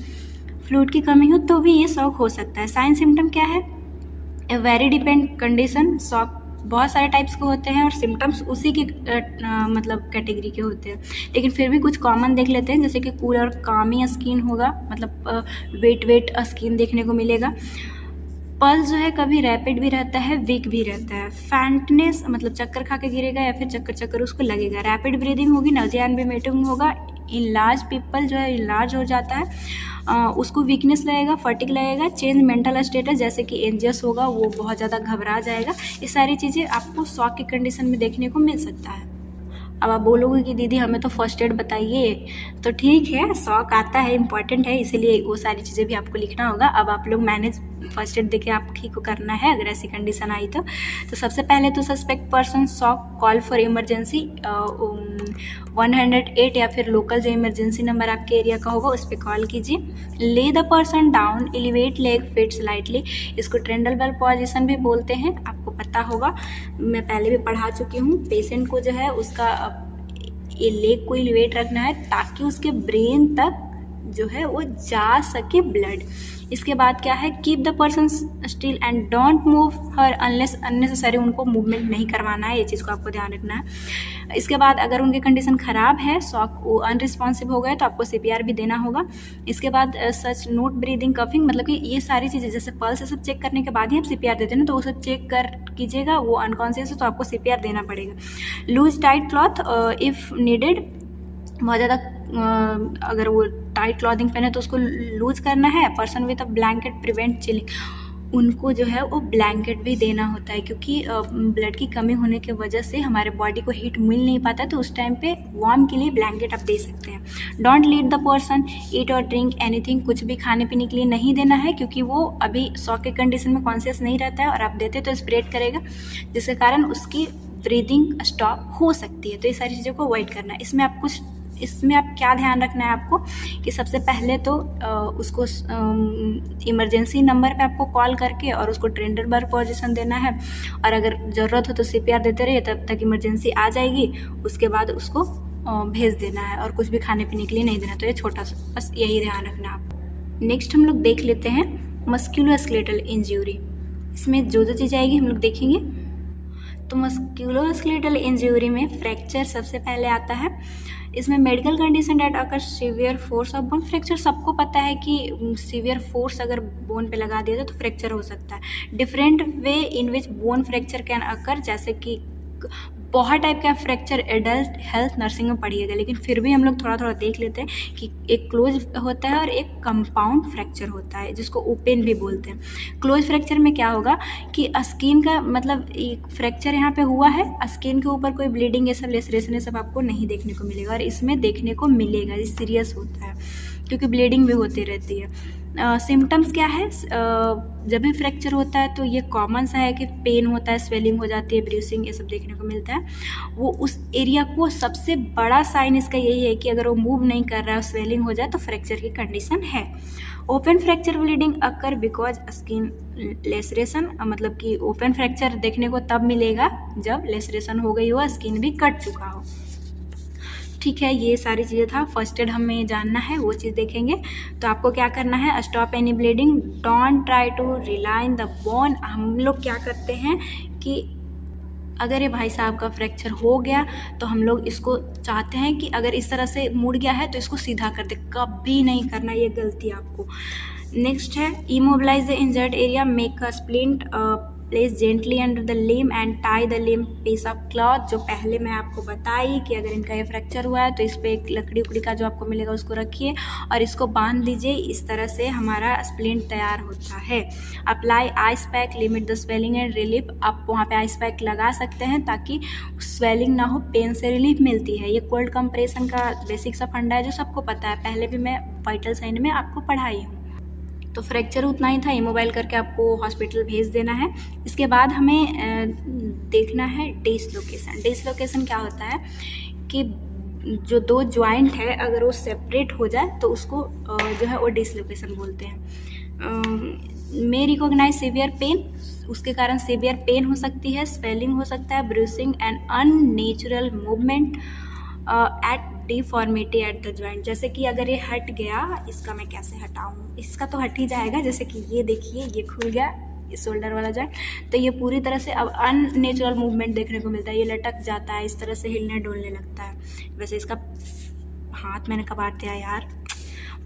फ्लूइड की कमी हो तो भी ये शॉक हो सकता है। साइन सिम्टम क्या है, a very depend condition. Shock बहुत सारे टाइप्स के होते हैं और सिम्टम्स उसी के मतलब कैटेगरी के होते हैं, लेकिन फिर भी कुछ कॉमन देख लेते हैं, जैसे कि कूल और कामी स्किन होगा, मतलब वेट स्किन देखने को मिलेगा। पल्स जो है कभी रैपिड भी रहता है, वीक भी रहता है। फैंटनेस, मतलब चक्कर खा के गिरेगा या फिर चक्कर उसको लगेगा। रैपिड ब्रीदिंग होगी, नजिया एंड वोमिटिंग होगा। इनलार्ज पीपल जो है इनलार्ज हो जाता है, उसको वीकनेस लगेगा, फटिग लगेगा। चेंज मेंटल स्टेटस, जैसे कि एंजियस होगा, वो बहुत ज़्यादा घबरा जाएगा। ये सारी चीज़ें आपको शॉक की कंडीशन में देखने को मिल सकता है। अब आप बोलोगे कि दीदी हमें तो फर्स्ट एड बताइए, तो ठीक है, शौक आता है, इम्पॉर्टेंट है, इसीलिए वो सारी चीज़ें भी आपको लिखना होगा। अब आप लोग मैनेज फर्स्ट एड देके आप ही को करना है अगर ऐसी कंडीशन आई तो सबसे पहले तो suspect person shock call for emergency 108 या फिर लोकल जो इमरजेंसी नंबर आपके एरिया का होगा उस पर कॉल कीजिए। ले the person down, elevate leg fit slightly, इसको ट्रेंडल बेल पोजीशन भी बोलते हैं, आपको पता होगा, मैं पहले भी पढ़ा चुकी हूँ। पेशेंट को जो है उसका ये लेग को एलिवेट रखना है ताकि उसके ब्रेन तक जो है वो जा सके ब्लड। इसके बाद क्या है, keep the person still and don't move her unless unnecessary, उनको मूवमेंट नहीं करवाना है, ये चीज़ को आपको ध्यान रखना है। इसके बाद अगर उनकी कंडीशन ख़राब है, शॉक वो अनरिस्पॉन्सिव हो गए तो आपको CPR भी देना होगा। इसके बाद सच नोट ब्रीदिंग कफिंग, मतलब कि ये सारी चीज़ें जैसे पल्स सब चेक करने के बाद ही आप CPR देते हैं ना, तो वो सब चेक कर कीजिएगा, वो अनकॉन्शियस है तो आपको CPR देना पड़ेगा। Loose tight cloth if needed, बहुत ज़्यादा अगर वो टाइट क्लॉथिंग पहने तो उसको लूज करना है। Person with a blanket prevent chilling, उनको जो है वो ब्लैंकेट भी देना होता है क्योंकि ब्लड की कमी होने की वजह से हमारे बॉडी को हीट मिल नहीं पाता है, तो उस टाइम पे वार्म के लिए ब्लैंकेट आप दे सकते हैं। डोंट लीड द पर्सन ईट और ड्रिंक एनीथिंग, कुछ भी खाने पीने के लिए नहीं देना है क्योंकि वो अभी शॉक के कंडीशन में कॉन्शियस नहीं रहता है और आप देते तो स्प्रेड करेगा जिसके कारण उसकी ब्रीदिंग स्टॉप हो सकती है। तो ये सारी चीज़ों को अवॉइड करना है। इसमें आप क्या ध्यान रखना है आपको कि सबसे पहले तो उसको इमरजेंसी नंबर पे आपको कॉल करके और उसको ट्रेंडल बेल पोजीशन देना है, और अगर ज़रूरत हो तो CPR देते रहिए तब तक इमरजेंसी आ जाएगी। उसके बाद उसको भेज देना है और कुछ भी खाने पीने के लिए नहीं देना। तो ये छोटा सा बस यही ध्यान रखना है आपको। नेक्स्ट हम लोग देख लेते हैं मस्कुलोस्केलेटल इंजरी। इसमें जो चीज़ आएगी हम लोग देखेंगे। तो मस्कुलोस्केलेटल इंजरी में फ्रैक्चर सबसे पहले आता है। इसमें मेडिकल कंडीशन डेट अगर severe force of bone fracture, सबको पता है कि सीवियर फोर्स अगर बोन पे लगा दिया जाए तो फ्रैक्चर हो सकता है। Different way in which bone fracture can occur, जैसे कि बहुत टाइप का फ्रैक्चर एडल्ट हेल्थ नर्सिंग में पढ़िएगा, लेकिन फिर भी हम लोग थोड़ा थोड़ा देख लेते हैं कि एक क्लोज होता है और एक कंपाउंड फ्रैक्चर होता है जिसको ओपन भी बोलते हैं। क्लोज फ्रैक्चर में क्या होगा कि स्किन का मतलब एक फ्रैक्चर यहाँ पे हुआ है, स्किन के ऊपर कोई ब्लीडिंग ये सब लेसरेशन ये सब आपको नहीं देखने को मिलेगा, और इसमें देखने को मिलेगा, ये सीरियस होता है क्योंकि ब्लीडिंग भी होती रहती है। सिम्टम्स क्या है, जब भी फ्रैक्चर होता है तो ये कॉमन सा है कि पेन होता है, स्वेलिंग हो जाती है, ब्रूसिंग ये सब देखने को मिलता है। वो उस एरिया को सबसे बड़ा साइन इसका यही है कि अगर वो मूव नहीं कर रहा है, स्वेलिंग हो जाए तो फ्रैक्चर की कंडीशन है। Open fracture bleeding occur because skin laceration, मतलब कि ओपन फ्रैक्चर देखने को तब मिलेगा जब लेसरेशन हो गई हो, स्किन भी कट चुका हो। ठीक है, ये सारी चीज़ें था। फर्स्ट एड हमें जानना है, वो चीज़ देखेंगे। तो आपको क्या करना है, stop any bleeding, don't try to realign the bone. हम लोग क्या करते हैं कि अगर ये भाई साहब का फ्रैक्चर हो गया तो हम लोग इसको चाहते हैं कि अगर इस तरह से मुड़ गया है तो इसको सीधा कर दे, कभी नहीं करना, ये गलती आपको। नेक्स्ट है immobilise the injured area, make a splint, place gently under the limb and tie the limb piece of cloth. जो पहले मैं आपको बताई कि अगर इनका ये फ्रैक्चर हुआ है तो इस पर एक लकड़ी उकड़ी का जो आपको मिलेगा उसको रखिए और इसको बांध लीजिए, इस तरह से हमारा स्प्लिंट तैयार होता है। Apply ice pack, limit the swelling and relief, आप वहाँ पे आइस पैक लगा सकते हैं ताकि स्वेलिंग ना हो, पेन से रिलीफ मिलती है। ये कोल्ड कंप्रेशन का बेसिक सा फंडा है जो सबको पता है, पहले भी मैं वाइटल साइन में आपको पढ़ाई हूँ। तो फ्रैक्चर उतना ही था, इमोबाइल करके आपको हॉस्पिटल भेज देना है। इसके बाद हमें देखना है डिसलोकेशन। डिसलोकेशन क्या होता है कि जो दो जॉइंट है अगर वो सेपरेट हो जाए तो उसको जो है वो डिसलोकेशन बोलते हैं। मे रिकॉग्नाइज सीवियर पेन, उसके कारण सीवियर पेन हो सकती है, स्वेलिंग हो सकता है, bruising and unnatural movement at deformity at the joint. जैसे कि अगर ये हट गया, इसका मैं कैसे हटाऊँ, इसका तो हट ही जाएगा। जैसे कि ये देखिए, ये खुल गया, इस शोल्डर वाला जॉइंट, तो ये पूरी तरह से अब अननेचुरल मूवमेंट देखने को मिलता है, ये लटक जाता है, इस तरह से हिलने डोलने लगता है। वैसे इसका हाथ मैंने कबाड़ दिया यार।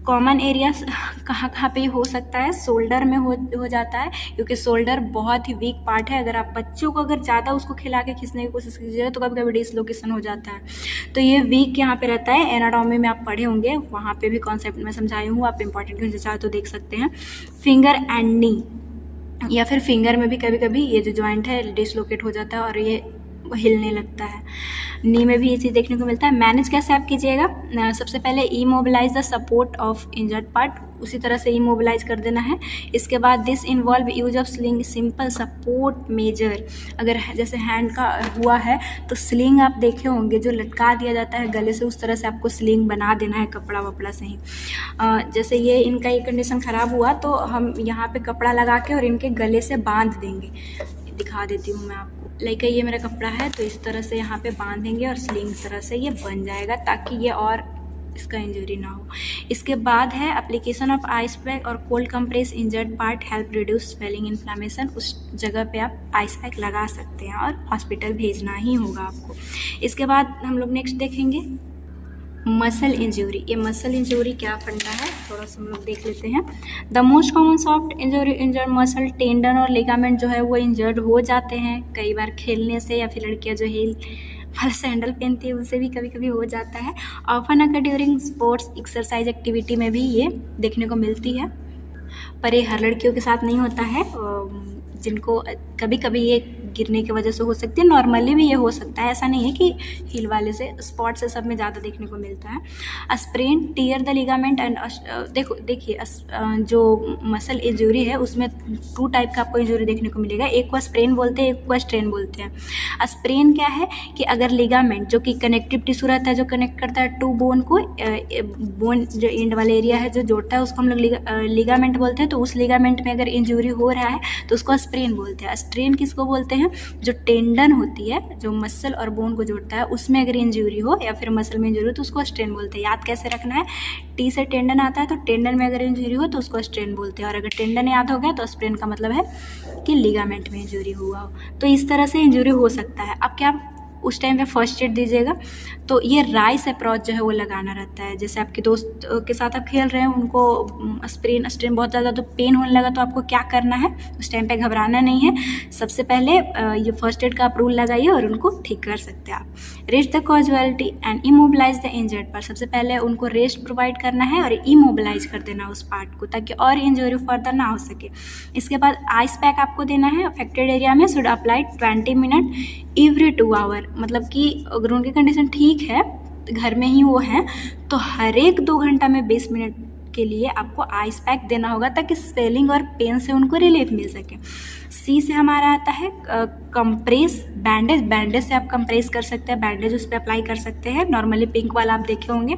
कॉमन एरियाज कहाँ कहाँ पे हो सकता है, शोल्डर में हो जाता है क्योंकि शोल्डर बहुत ही वीक पार्ट है। अगर आप बच्चों को अगर ज़्यादा उसको खिला के खींचने की कोशिश कीजिए तो कभी कभी डिसलोकेशन हो जाता है। तो ये वीक यहाँ पे रहता है। एनाटॉमी में आप पढ़े होंगे, वहाँ पे भी कॉन्सेप्ट में समझाई हूँ, आप इंपॉर्टेंट क्वेश्चन चाहे तो देख सकते हैं। फिंगर एंड नी, या फिर फिंगर में भी कभी कभी ये जो जॉइंट है डिसलोकेट हो जाता है और ये हिलने लगता है। नी में भी ये चीज़ देखने को मिलता है। मैनेज कैसे आप कीजिएगा, सबसे पहले immobilise the support of injured part, उसी तरह से इमोबिलाइज कर देना है। इसके बाद this involve use of sling, simple support measure. अगर जैसे हैंड का हुआ है तो स्लिंग आप देखे होंगे जो लटका दिया जाता है गले से, उस तरह से आपको स्लिंग बना देना है कपड़ा वपड़ा से ही। जैसे ये इनका ये कंडीशन ख़राब हुआ तो हम यहाँ पे कपड़ा लगा के और इनके गले से बांध देंगे। दिखा देती हूँ मैं आपको। लाइक ये मेरा कपड़ा है तो इस तरह से यहाँ पे बांधेंगे और स्लिंग तरह से ये बन जाएगा ताकि ये और इसका इंजरी ना हो। इसके बाद है एप्लीकेशन ऑफ आइस पैक और cold compress injured part help reduce swelling inflammation. उस जगह पे आप आइस पैक लगा सकते हैं और हॉस्पिटल भेजना ही होगा आपको। इसके बाद हम लोग नेक्स्ट देखेंगे मसल इंजरी। ये मसल इंजरी क्या फंडा है थोड़ा सा हम लोग देख लेते हैं। The most common soft injury injured muscle, tendon और लिगामेंट जो है वो इंजर्ड हो जाते हैं कई बार खेलने से, या फिर लड़कियां जो हील वाला सैंडल पहनती है उससे भी कभी कभी हो जाता है। ऑफन अकर ड्यूरिंग स्पोर्ट्स एक्सरसाइज एक्टिविटी में भी ये देखने को मिलती है, पर ये हर लड़कियों के साथ नहीं होता है। जिनको कभी कभी ये गिरने की वजह से हो सकती है, नॉर्मली भी ये हो सकता है, ऐसा नहीं है कि हील वाले से, स्पॉट से सब में ज़्यादा देखने को मिलता है। Sprain, tier the ligament and देखिए जो मसल इंजरी है उसमें 2 टाइप का आपको इंजरी देखने को मिलेगा। एक को स्प्रेन बोलते हैं, एक को स्ट्रेन बोलते हैं। स्प्रेन क्या है कि अगर लिगामेंट जो कि कनेक्टिव टिश्यू रहता है जो कनेक्ट करता है 2 बोन को, बोन जो एंड वाला एरिया है जो जोड़ता है उसको हम लोग लिगामेंट बोलते हैं, तो उस लिगामेंट में अगर इंजरी हो रहा है तो उसको स्प्रेन बोलते हैं। स्ट्रेन किसको बोलते हैं, जो टेंडन होती है जो मसल और बोन को जोड़ता है उसमें अगर इंजरी हो या फिर मसल में इंजरी हो तो उसको स्ट्रेन बोलते हैं। याद कैसे रखना है, टी से टेंडन आता है तो टेंडन में अगर इंजरी हो तो उसको स्ट्रेन बोलते हैं, और अगर टेंडन याद हो गया तो स्प्रेन का मतलब है कि लिगामेंट में इंजरी हुआ हो। तो इस तरह से इंजरी हो सकता है। अब क्या उस टाइम पे फर्स्ट एड दीजिएगा, तो ये राइस अप्रोच जो है वो लगाना रहता है। जैसे आपके दोस्त के साथ आप खेल रहे हैं, उनको स्ट्रेन बहुत ज़्यादा तो पेन होने लगा, तो आपको क्या करना है, उस टाइम पे घबराना नहीं है। सबसे पहले ये फर्स्ट एड का आप रूल लगाइए और उनको ठीक कर सकते हैं आप। Rest the casualty and immobilise the injured part, सबसे पहले उनको रेस्ट प्रोवाइड करना है और इमोबिलाइज कर देना उस पार्ट को ताकि और इंजरी फर्दर ना हो सके। इसके बाद आइस पैक आपको देना है अफेक्टेड एरिया में, should apply 20 minute every 2 hour, मतलब कि अगर उनकी कंडीशन ठीक है, घर में ही वो हैं, तो हर एक 2 घंटा में 20 मिनट के लिए आपको आइस पैक देना होगा ताकि स्वेलिंग और पेन से उनको रिलीफ मिल सके। सी से हमारा आता है कंप्रेस, बैंडेज। बैंडेज से आप कंप्रेस कर सकते हैं, बैंडेज उस पर अप्लाई कर सकते हैं, नॉर्मली पिंक वाला आप देखे होंगे।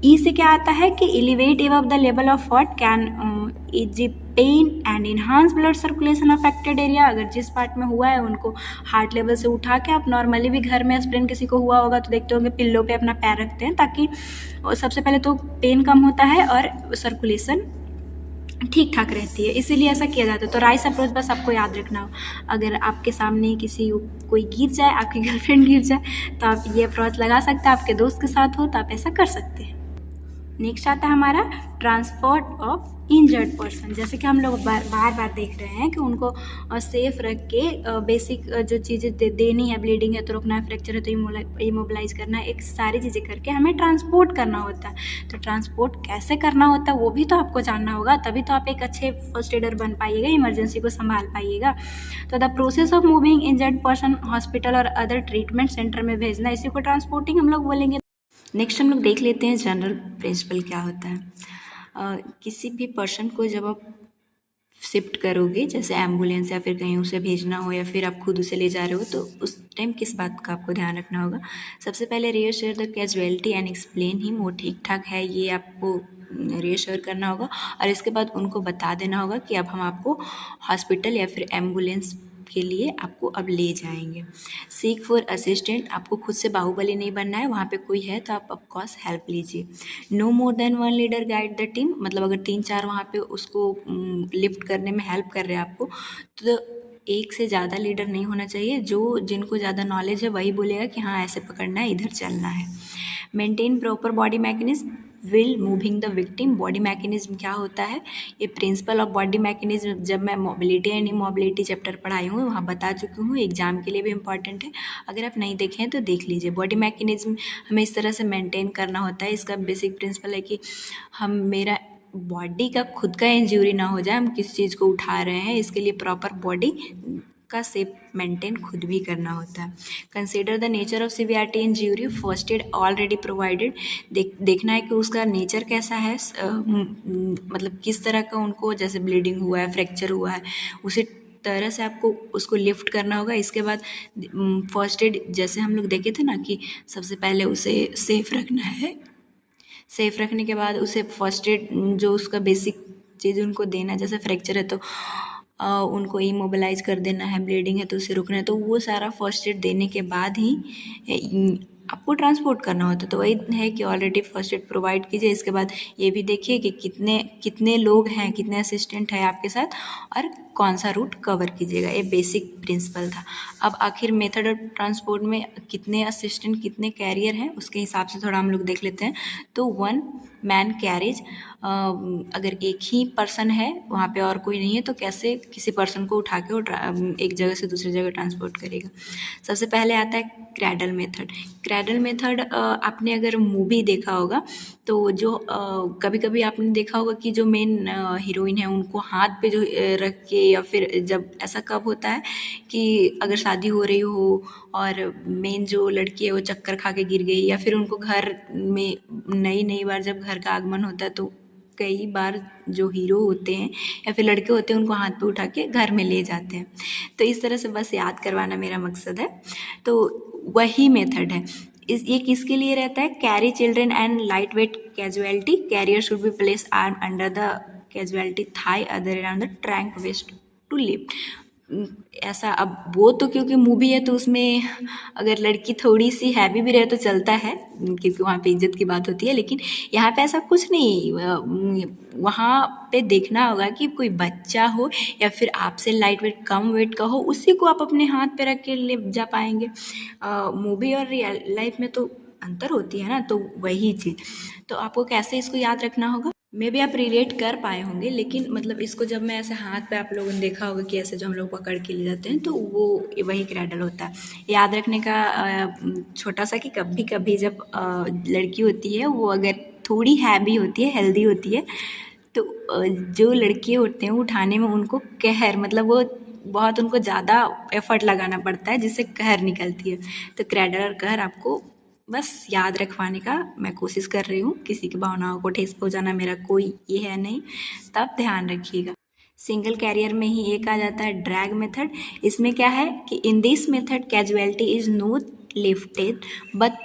ई से क्या आता है कि elevate above the level of what can easy pain and enhance blood circulation affected area. अगर जिस पार्ट में हुआ है उनको हार्ट लेवल से उठा के, आप नॉर्मली भी घर में स्प्रेन किसी को हुआ होगा तो देखते होंगे पिल्लो पे अपना पैर रखते हैं, ताकि सबसे पहले तो पेन कम होता है और सर्कुलेशन ठीक ठाक रहती है, इसीलिए ऐसा किया जाता है। तो राइस अप्रोच बस आपको याद रखना हो, अगर आपके सामने कोई गिर जाए, आपकी गर्लफ्रेंड गिर जाए, तो आप ये अप्रोच लगा सकते हैं। आपके दोस्त के साथ हो तो आप ऐसा कर सकते हैं। नेक्स्ट आता है हमारा ट्रांसपोर्ट ऑफ इंजर्ड पर्सन। जैसे कि हम लोग बार बार देख रहे हैं कि उनको सेफ रख के बेसिक जो चीज़ें देनी है, ब्लीडिंग है तो रोकना है, फ्रैक्चर है तो इमोबिलाइज करना है, एक सारी चीज़ें करके हमें ट्रांसपोर्ट करना होता है। तो ट्रांसपोर्ट कैसे करना होता है वो भी तो आपको जानना होगा, तभी तो आप एक अच्छे फर्स्ट एडर बन पाइएगा, इमरजेंसी को संभाल पाइएगा। तो the process of moving injured person hospital और अदर ट्रीटमेंट सेंटर में भेजना, इसी को ट्रांसपोर्टिंग हम लोग बोलेंगे। नेक्स्ट हम लोग देख लेते हैं जनरल प्रिंसिपल क्या होता है। किसी भी पर्सन को जब आप शिफ्ट करोगे, जैसे एम्बुलेंस या फिर कहीं उसे भेजना हो या फिर आप खुद उसे ले जा रहे हो, तो उस टाइम किस बात का आपको ध्यान रखना होगा। सबसे पहले reassure the casualty and explain him, वो ठीक ठाक है ये आपको रियश्योर करना होगा, और इसके बाद उनको बता देना होगा कि अब हम आपको हॉस्पिटल या फिर एम्बुलेंस के लिए आपको अब ले जाएंगे। सीक फॉर असिस्टेंट, आपको खुद से बाहुबली नहीं बनना है, वहाँ पे कोई है तो आप ऑफकोर्स हेल्प लीजिए। No more than 1 leader guide the team, मतलब अगर 3-4 वहाँ पे उसको लिफ्ट करने में हेल्प कर रहे हैं आपको, तो एक से ज़्यादा लीडर नहीं होना चाहिए। जिनको ज़्यादा नॉलेज है वही बोलेगा कि हाँ ऐसे पकड़ना है, इधर चलना है। Maintain proper body mechanism will moving the victim. Body mechanism क्या होता है, ये प्रिंसिपल ऑफ बॉडी मैकेनिज्म जब मैं मोबिलिटी एंड इमोबिलिटी चैप्टर पढ़ाई हूँ वहाँ बता चुकी हूँ, एग्जाम के लिए भी इम्पॉर्टेंट है, अगर आप नहीं देखे हैं तो देख लीजिए। बॉडी मैकेनिज्म हमें इस तरह से मेंटेन करना होता है। इसका बेसिक प्रिंसिपल है कि मेरा बॉडी का खुद का इंजरी ना हो जाए, हम किस चीज़ को उठा रहे हैं, इसके लिए प्रॉपर बॉडी का सेफ मेंटेन खुद भी करना होता है। Consider the nature of severity injury, first aid already provided. देखना है कि उसका नेचर कैसा है, मतलब किस तरह का उनको, जैसे ब्लीडिंग हुआ है, फ्रैक्चर हुआ है, उसी तरह से आपको उसको लिफ्ट करना होगा। इसके बाद फर्स्ट एड जैसे हम लोग देखे थे ना कि सबसे पहले उसे सेफ रखना है। सेफ रखने के बाद उसे फर्स्ट एड जो उसका बेसिक चीज़ उनको देना, जैसे फ्रैक्चर है तो उनको इमोबिलाइज कर देना है, ब्लीडिंग है तो उसे रुकना है, तो वो सारा फर्स्ट एड देने के बाद ही आपको ट्रांसपोर्ट करना होता है। तो वही है कि ऑलरेडी फर्स्ट एड प्रोवाइड कीजिए। इसके बाद ये भी देखिए कि कितने कितने लोग हैं, कितने असिस्टेंट हैं आपके साथ और कौन सा रूट कवर कीजिएगा। ये बेसिक प्रिंसिपल था। अब आखिर मेथड ऑफ ट्रांसपोर्ट में कितने असिस्टेंट, कितने कैरियर हैं, उसके हिसाब से थोड़ा हम लोग देख लेते हैं। तो 1 मैन कैरेज, अगर एक ही पर्सन है वहाँ पे और कोई नहीं है तो कैसे किसी पर्सन को उठा के वो एक जगह से दूसरी जगह ट्रांसपोर्ट करेगा। सबसे पहले आता है क्रैडल मेथड। क्रैडल मेथड आपने अगर मूवी देखा होगा तो जो कभी कभी आपने देखा होगा कि जो मेन हीरोइन है उनको हाथ पे जो रख के, या फिर जब ऐसा कब होता है कि अगर शादी हो रही हो और मेन जो लड़की है वो चक्कर खा के गिर गई, या फिर उनको घर में नई बार जब घर का आगमन होता है तो कई बार जो हीरो होते हैं या फिर लड़के होते हैं उनको हाथ पे उठा के घर में ले जाते हैं। तो इस तरह से बस याद करवाना मेरा मकसद है। तो वही मेथड है। ये किसके लिए रहता है? Carry children and light weight casualty, carrier should be place arm under the casualty thigh other around the trunk waist to lift. ऐसा, अब वो तो क्योंकि मूवी है तो उसमें अगर लड़की थोड़ी सी हैवी भी रहे तो चलता है क्योंकि वहाँ पे इज्जत की बात होती है, लेकिन यहाँ पे ऐसा कुछ नहीं। वहाँ पे देखना होगा कि कोई बच्चा हो या फिर आपसे लाइट वेट, कम वेट का हो, उसी को आप अपने हाथ पे रख के ले जा पाएंगे। मूवी और रियल लाइफ में तो अंतर होती है ना, तो वही चीज़। तो आपको कैसे इसको याद रखना होगा, मे भी आप रिलेट कर पाए होंगे, लेकिन मतलब इसको जब मैं ऐसे हाथ पे, आप लोगों ने देखा होगा कि ऐसे जो हम लोग पकड़ के ले जाते हैं, तो वो वही क्रैडल होता है। याद रखने का छोटा सा कि कभी कभी जब लड़की होती है वो अगर थोड़ी हैवी होती है, हेल्दी होती है, तो जो लड़के होते हैं उठाने में उनको कहर, मतलब वो बहुत उनको ज़्यादा एफर्ट लगाना पड़ता है जिससे कहर निकलती है। तो क्रैडल और कहर आपको बस याद रखवाने का मैं कोशिश कर रही हूँ। किसी की भावनाओं को ठेस पहुँचाना मेरा कोई ये है नहीं, तब ध्यान रखिएगा। सिंगल कैरियर में ही एक आ जाता है ड्रैग मेथड। इसमें क्या है कि इन this method casualty is not lifted but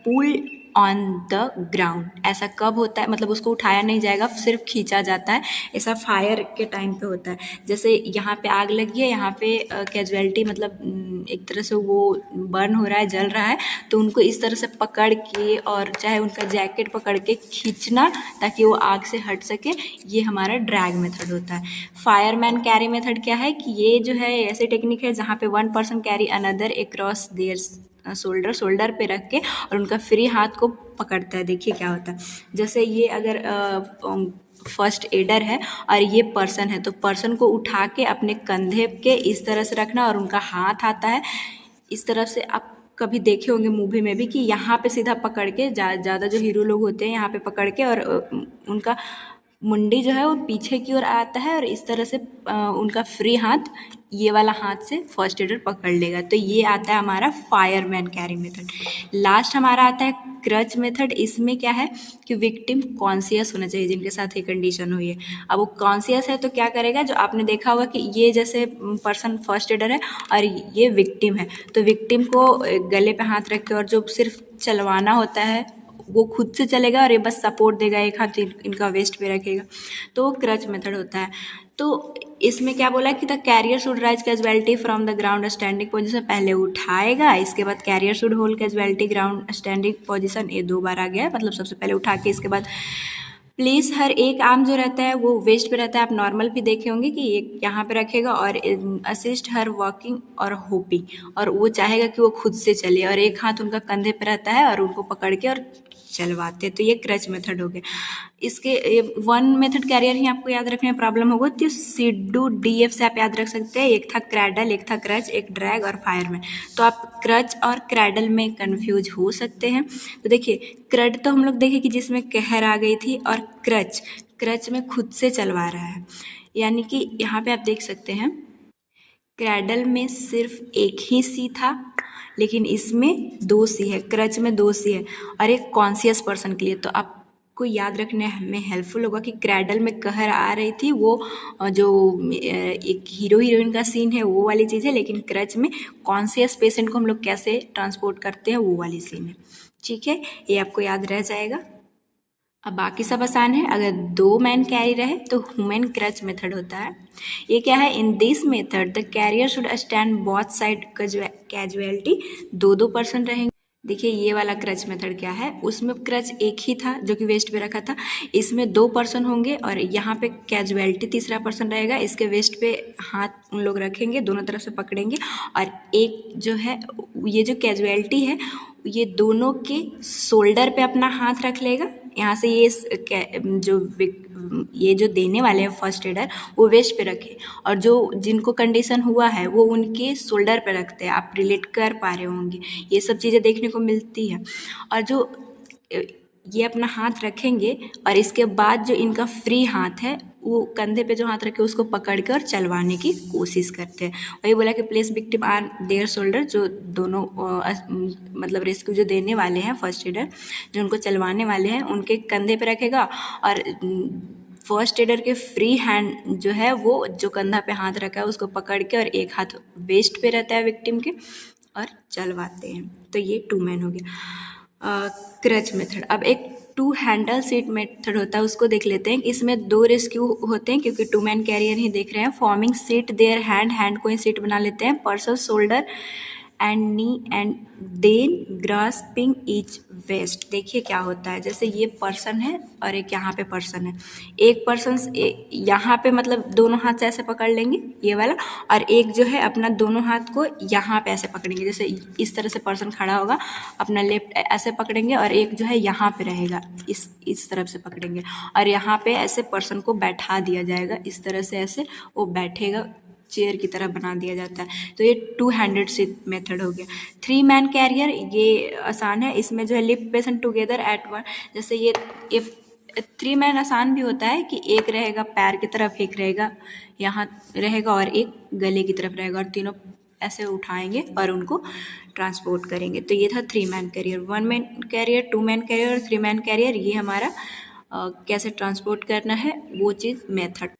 pulled on the ground. ऐसा कब होता है, मतलब उसको उठाया नहीं जाएगा, सिर्फ खींचा जाता है। ऐसा फायर के टाइम पे होता है। जैसे यहाँ पे आग लगी है, यहाँ पे कैजुअलिटी मतलब एक तरह से वो बर्न हो रहा है, जल रहा है, तो उनको इस तरह से पकड़ के और चाहे उनका जैकेट पकड़ के खींचना ताकि वो आग से हट सके, ये हमारा ड्रैग मेथड होता है। फायरमैन कैरी मेथड क्या है कि ये जो है ऐसी टेक्निक है जहाँ पे 1 person carry another across there shoulder पे रख के और उनका फ्री हाथ को पकड़ता है। देखिए क्या होता है, जैसे ये अगर फर्स्ट एडर है और ये पर्सन है, तो पर्सन को उठा के अपने कंधे के इस तरह से रखना और उनका हाथ आता है इस तरफ से। आप कभी देखे होंगे मूवी में भी कि यहाँ पे सीधा पकड़ के, ज़्यादा जो हीरो लोग होते हैं यहाँ पे पकड़ के, और उनका मुंडी जो है वो पीछे की ओर आता है और इस तरह से उनका फ्री हाथ ये वाला हाथ से फर्स्ट एडर पकड़ लेगा। तो ये आता है हमारा फायरमैन कैरी मेथड। लास्ट हमारा आता है क्रच मेथड। इसमें क्या है कि विक्टिम कॉन्शियस होना चाहिए, जिनके साथ ये कंडीशन हुई है। अब वो कॉन्शियस है तो क्या करेगा, जो आपने देखा होगा कि ये जैसे पर्सन फर्स्ट एडर है और ये विक्टिम है, तो विक्टिम को गले पे हाथ रख के और जो सिर्फ चलवाना होता है वो खुद से चलेगा और ये बस सपोर्ट देगा, एक हाथ इनका वेस्ट पे रखेगा, तो क्रच मेथड होता है। तो इसमें क्या बोला कि the carrier should rise casualty from the ground standing position. पहले उठाएगा, इसके बाद carrier should hold casualty ground standing position. ये 2 बार आ गया है, मतलब सबसे पहले उठा के इसके बाद प्लीज़ हर एक आर्म जो रहता है वो वेस्ट पे रहता है। आप नॉर्मल भी देखे होंगे कि एक यहाँ पे रखेगा और असिस्ट हर वॉकिंग और होपिंग, और वो चाहेगा कि वो खुद से चले, और एक हाथ उनका कंधे पे रहता है और उनको पकड़ के और चलवाते। तो ये क्रच मेथड हो गया। इसके 1 मेथड कैरियर ही आपको याद रखने में प्रॉब्लम होगा तो सिड्डू DF से आप याद रख सकते हैं। एक था क्रैडल, एक था क्रच, एक ड्रैग और फायरमैन। तो आप क्रच और क्रैडल में कंफ्यूज हो सकते हैं। तो देखिए क्रड तो हम लोग देखे कि जिसमें कहर आ गई थी, और क्रच में खुद से चलवा रहा है। यानी कि यहाँ पे आप देख सकते हैं क्रैडल में सिर्फ एक ही सी था, लेकिन इसमें 2 सी है, क्रच में 2 सी है और एक कॉन्शियस पर्सन के लिए। तो आपको याद रखने में हेल्पफुल होगा कि क्रैडल में कहर आ रही थी वो जो एक हीरो हीरोइन का सीन है वो वाली चीज़ है, लेकिन क्रच में कॉन्शियस पेशेंट को हम लोग कैसे ट्रांसपोर्ट करते हैं वो वाली सीन है। ठीक है, ये आपको याद रह जाएगा। अब बाकी सब आसान है। अगर 2 मैन कैरी रहे तो ह्यूमन क्रच मेथड होता है। ये क्या है, in this method the carrier should stand both side casualty, 2 person रहेंगे। देखिए ये वाला क्रच मेथड क्या है, उसमें क्रच एक ही था जो कि वेस्ट पे रखा था, इसमें 2 पर्सन होंगे और यहाँ पे कैजुअलिटी तीसरा पर्सन रहेगा, इसके वेस्ट पे हाथ उन लोग रखेंगे, दोनों तरफ से पकड़ेंगे और एक जो है ये जो कैजुअलिटी है ये दोनों के शोल्डर पे अपना हाथ रख लेगा। यहाँ से ये जो देने वाले हैं फर्स्ट एडर वो वेस्ट पे रखे और जो जिनको कंडीशन हुआ है वो उनके शोल्डर पे रखते हैं। आप रिलेट कर पा रहे होंगे, ये सब चीज़ें देखने को मिलती है। और जो ये अपना हाथ रखेंगे और इसके बाद जो इनका फ्री हाथ है वो कंधे पे जो हाथ रखे उसको पकड़ कर चलवाने की कोशिश करते हैं। वही बोला कि place victim are their shoulder, जो दोनों मतलब रेस्क्यू जो देने वाले हैं फर्स्ट एडर जो उनको चलवाने वाले हैं उनके कंधे पे रखेगा और फर्स्ट एडर के फ्री हैंड जो है वो जो कंधा पे हाथ रखा है उसको पकड़ के और एक हाथ वेस्ट पे रहता है विक्टिम के और चलवाते हैं। तो ये 2 मैन हो गया। Crutch method. अब एक 2 हैंडल सीट मेथड होता है, उसको देख लेते हैं। इसमें 2 रेस्क्यू होते हैं क्योंकि 2 मैन कैरियर ही देख रहे हैं। फॉर्मिंग सीट देयर हैंड को ही सीट बना लेते हैं, person shoulder and knee and then grasping each waist. देखिए क्या होता है, जैसे ये पर्सन है और एक यहाँ पे पर्सन है, एक पर्सन यहाँ पे मतलब दोनों हाथ से ऐसे पकड़ लेंगे ये वाला, और एक जो है अपना दोनों हाथ को यहाँ पे ऐसे पकड़ेंगे। जैसे इस तरह से पर्सन खड़ा होगा, अपना लेफ्ट ऐसे पकड़ेंगे और एक जो है यहाँ पे रहेगा, इस तरफ से पकड़ेंगे और यहाँ पे ऐसे पर्सन को बैठा दिया जाएगा। इस तरह से ऐसे वो बैठेगा, चेयर की तरह बना दिया जाता है। तो ये 2 हैंडेड सीट मेथड हो गया। 3 मैन कैरियर ये आसान है, इसमें जो है lift patient together at one. जैसे ये 3 मैन आसान भी होता है कि एक रहेगा पैर की तरफ, एक रहेगा यहाँ रहेगा और एक गले की तरफ रहेगा और तीनों ऐसे उठाएंगे और उनको ट्रांसपोर्ट करेंगे। तो ये था 3 man carrier. 1 man carrier, 2 man carrier और 3 मैन कैरियर, ये हमारा कैसे ट्रांसपोर्ट करना है वो चीज़ मेथड।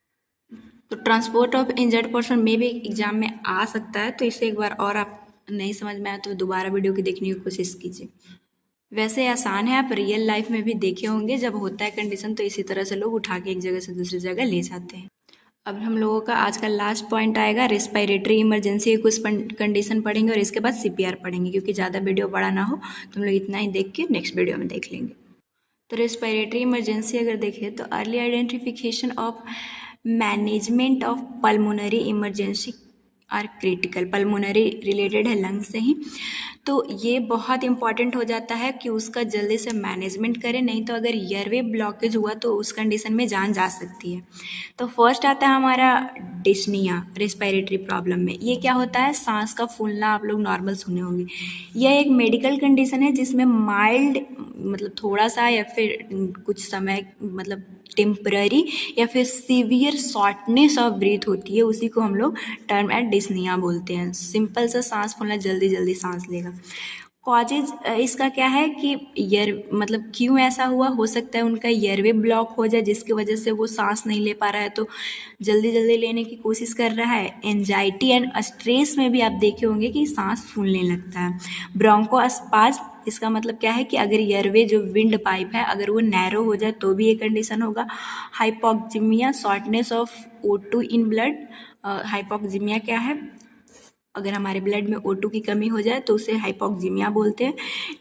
तो ट्रांसपोर्ट ऑफ इंजर्ड पर्सन में भी एग्जाम में आ सकता है, तो इसे एक बार और आप नहीं समझ में आया तो दोबारा वीडियो की देखने की कोशिश कीजिए। वैसे आसान है, आप रियल लाइफ में भी देखे होंगे, जब होता है कंडीशन तो इसी तरह से लोग उठा के एक जगह से दूसरी जगह ले जाते हैं। अब हम लोगों का आज का लास्ट पॉइंट आएगा रेस्पिरेटरी इमरजेंसी के कुछ कंडीशन पढ़ेंगे और इसके बाद CPR पढ़ेंगे, क्योंकि ज़्यादा वीडियो बड़ा ना हो तो हम लोग इतना ही देख के नेक्स्ट वीडियो में देख लेंगे। तो रेस्पिरेटरी इमरजेंसी अगर देखें तो early identification of management of pulmonary emergency are critical. Pulmonary related है लंग से ही, तो ये बहुत इंपॉर्टेंट हो जाता है कि उसका जल्दी से मैनेजमेंट करें, नहीं तो अगर एयरवे ब्लॉकेज हुआ तो उस कंडीशन में जान जा सकती है। तो फर्स्ट आता है हमारा डिस्निया रेस्पिरेटरी प्रॉब्लम में। ये क्या होता है, सांस का फूलना, आप लोग नॉर्मल सुने होंगे। यह एक मेडिकल कंडीशन है जिसमें माइल्ड मतलब थोड़ा सा या फिर कुछ समय मतलब टेम्पररी या फिर सीवियर शॉर्टनेस ऑफ ब्रीथ होती है, उसी को हम लोग टर्म एट डिस्निया बोलते हैं। सिंपल सा सांस फूलना, जल्दी जल्दी सांस लेगा। कॉजेज इसका क्या है कि मतलब क्यों ऐसा हुआ, हो सकता है उनका एयरवे ब्लॉक हो जाए जिसकी वजह से वो सांस नहीं ले पा रहा है तो जल्दी जल्दी लेने की कोशिश कर रहा है। एंजाइटी एंड स्ट्रेस में भी आप देखे होंगे कि सांस फूलने लगता है। ब्रोंकोस्पाज्म, इसका मतलब क्या है कि अगर एयरवे जो विंड पाइप है अगर वो नैरो हो जाए तो भी ये कंडीशन होगा। Hypoxaemia, shortness of O2 in blood. Hypoxaemia क्या है, अगर हमारे ब्लड में O2 की कमी हो जाए तो उसे हाइपोक्सीमिया बोलते हैं।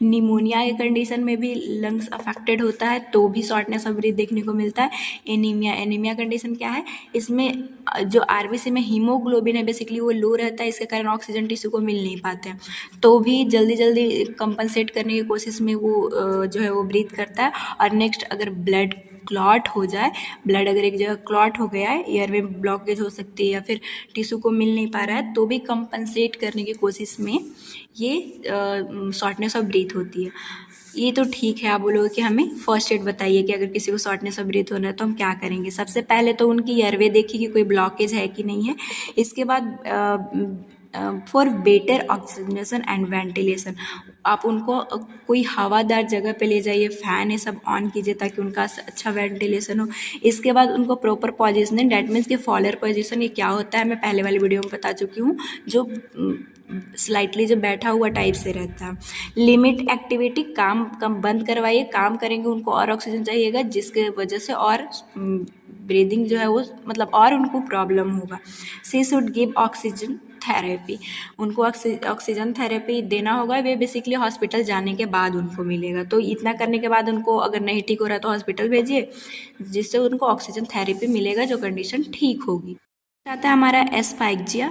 निमोनिया के कंडीशन में भी लंग्स अफेक्टेड होता है तो भी शॉर्टनेस ऑफ ब्रीथ देखने को मिलता है। एनीमिया कंडीशन क्या है, इसमें जो RBC में हीमोग्लोबिन है बेसिकली वो लो रहता है, इसके कारण ऑक्सीजन टिश्यू को मिल नहीं पाते हैं, तो भी जल्दी जल्दी कंपनसेट करने की कोशिश में वो जो है वो ब्रीथ करता है। और नेक्स्ट अगर ब्लड क्लॉट हो जाए, ब्लड अगर एक जगह क्लॉट हो गया है, एयरवे ब्लॉकेज हो सकती है या फिर टिश्यू को मिल नहीं पा रहा है, तो भी कंपनसेट करने की कोशिश में ये शॉर्टनेस ऑफ ब्रीथ होती है। ये तो ठीक है, आप बोलोगे कि हमें फर्स्ट एड बताइए कि अगर किसी को शॉर्टनेस ऑफ ब्रीथ हो रहा है तो हम क्या करेंगे। सबसे पहले तो उनकी एयरवे देखिए कि कोई ब्लॉकेज है कि नहीं है। इसके बाद for better oxygenation and ventilation आप उनको कोई हवादार जगह पे ले जाइए, फ़ैन ये सब ऑन कीजिए ताकि उनका अच्छा वेंटिलेशन हो। इसके बाद उनको प्रॉपर पोजीशनिंग, डैट मीन्स कि फॉलर पोजीशन ये क्या होता है मैं पहले वाली वीडियो में बता चुकी हूँ, जो स्लाइटली जो बैठा हुआ टाइप से रहता है। लिमिट एक्टिविटी, काम कम बंद करवाइए, काम करेंगे उनको और ऑक्सीजन चाहिएगा जिसके वजह से और ब्रीदिंग जो है वो मतलब और उनको प्रॉब्लम होगा। She should give oxygen therapy, उनको ऑक्सीजन थेरेपी देना होगा, वे बेसिकली हॉस्पिटल जाने के बाद उनको मिलेगा। तो इतना करने के बाद उनको अगर नहीं ठीक हो रहा है तो हॉस्पिटल भेजिए जिससे उनको ऑक्सीजन थेरेपी मिलेगा, जो कंडीशन ठीक होगी। आता है हमारा एस्फाइक्जिया।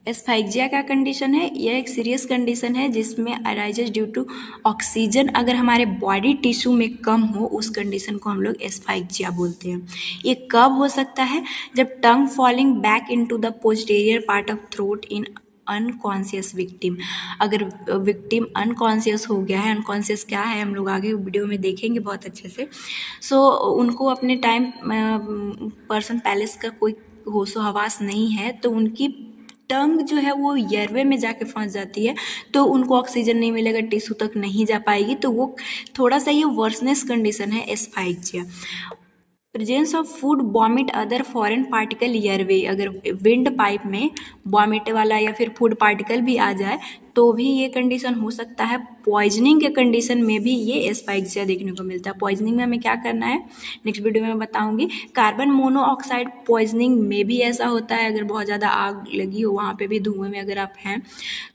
एस्फाइक्जिया क्या कंडीशन है, यह एक सीरियस कंडीशन है जिसमें अराइजेज ड्यू टू ऑक्सीजन अगर हमारे बॉडी टिश्यू में कम हो, उस कंडीशन को हम लोग एस्फाइक्जिया बोलते हैं। ये कब हो सकता है, जब tongue falling back into the posterior part of throat in unconscious victim, अगर विक्टिम अनकॉन्शियस हो गया है। अनकॉन्शियस क्या है हम लोग आगे वीडियो में देखेंगे बहुत अच्छे से। सो उनको अपने टाइम पर्सन पैलेस का कोई होशो हवास नहीं है, तो उनकी टंग जो है वो एयरवे में जाके फंस जाती है, तो उनको ऑक्सीजन नहीं मिलेगा, टिश्यू तक नहीं जा पाएगी, तो वो थोड़ा सा ये वर्सनेस कंडीशन है asphyxia. Presence of food vomit other foreign particle airway, अगर विंड पाइप में वॉमिट वाला या फिर फूड पार्टिकल भी आ जाए तो भी ये कंडीशन हो सकता है। पॉइजनिंग के कंडीशन में भी ये एस्फाइक्सिया देखने को मिलता है। पॉइजनिंग में हमें क्या करना है नेक्स्ट वीडियो में बताऊंगी। कार्बन मोनोऑक्साइड पॉइजनिंग में भी ऐसा होता है, अगर बहुत ज़्यादा आग लगी हो वहाँ पे भी धुएं में अगर आप हैं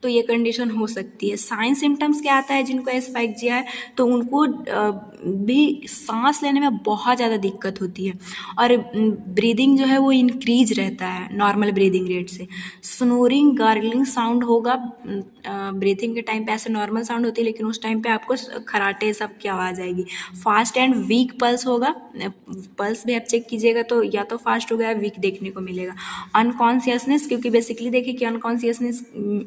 तो ये कंडीशन हो सकती है। साइन सिम्टम्स क्या आता है जिनको एस्फाइक्सिया है, तो उनको भी सांस लेने में बहुत ज़्यादा दिक्कत होती है और ब्रीदिंग जो है वो इंक्रीज रहता है नॉर्मल ब्रीदिंग रेट से। स्नोरिंग गार्गलिंग साउंड होगा, ब्रीथिंग के टाइम पे ऐसे नॉर्मल साउंड होती है लेकिन उस टाइम पे आपको खराटे सब की आवाज़ आएगी। फास्ट एंड वीक पल्स होगा, पल्स भी आप चेक कीजिएगा तो या तो फास्ट होगा या वीक देखने को मिलेगा। अनकॉन्शियसनेस, क्योंकि बेसिकली देखिए कि अनकॉन्शियसनेस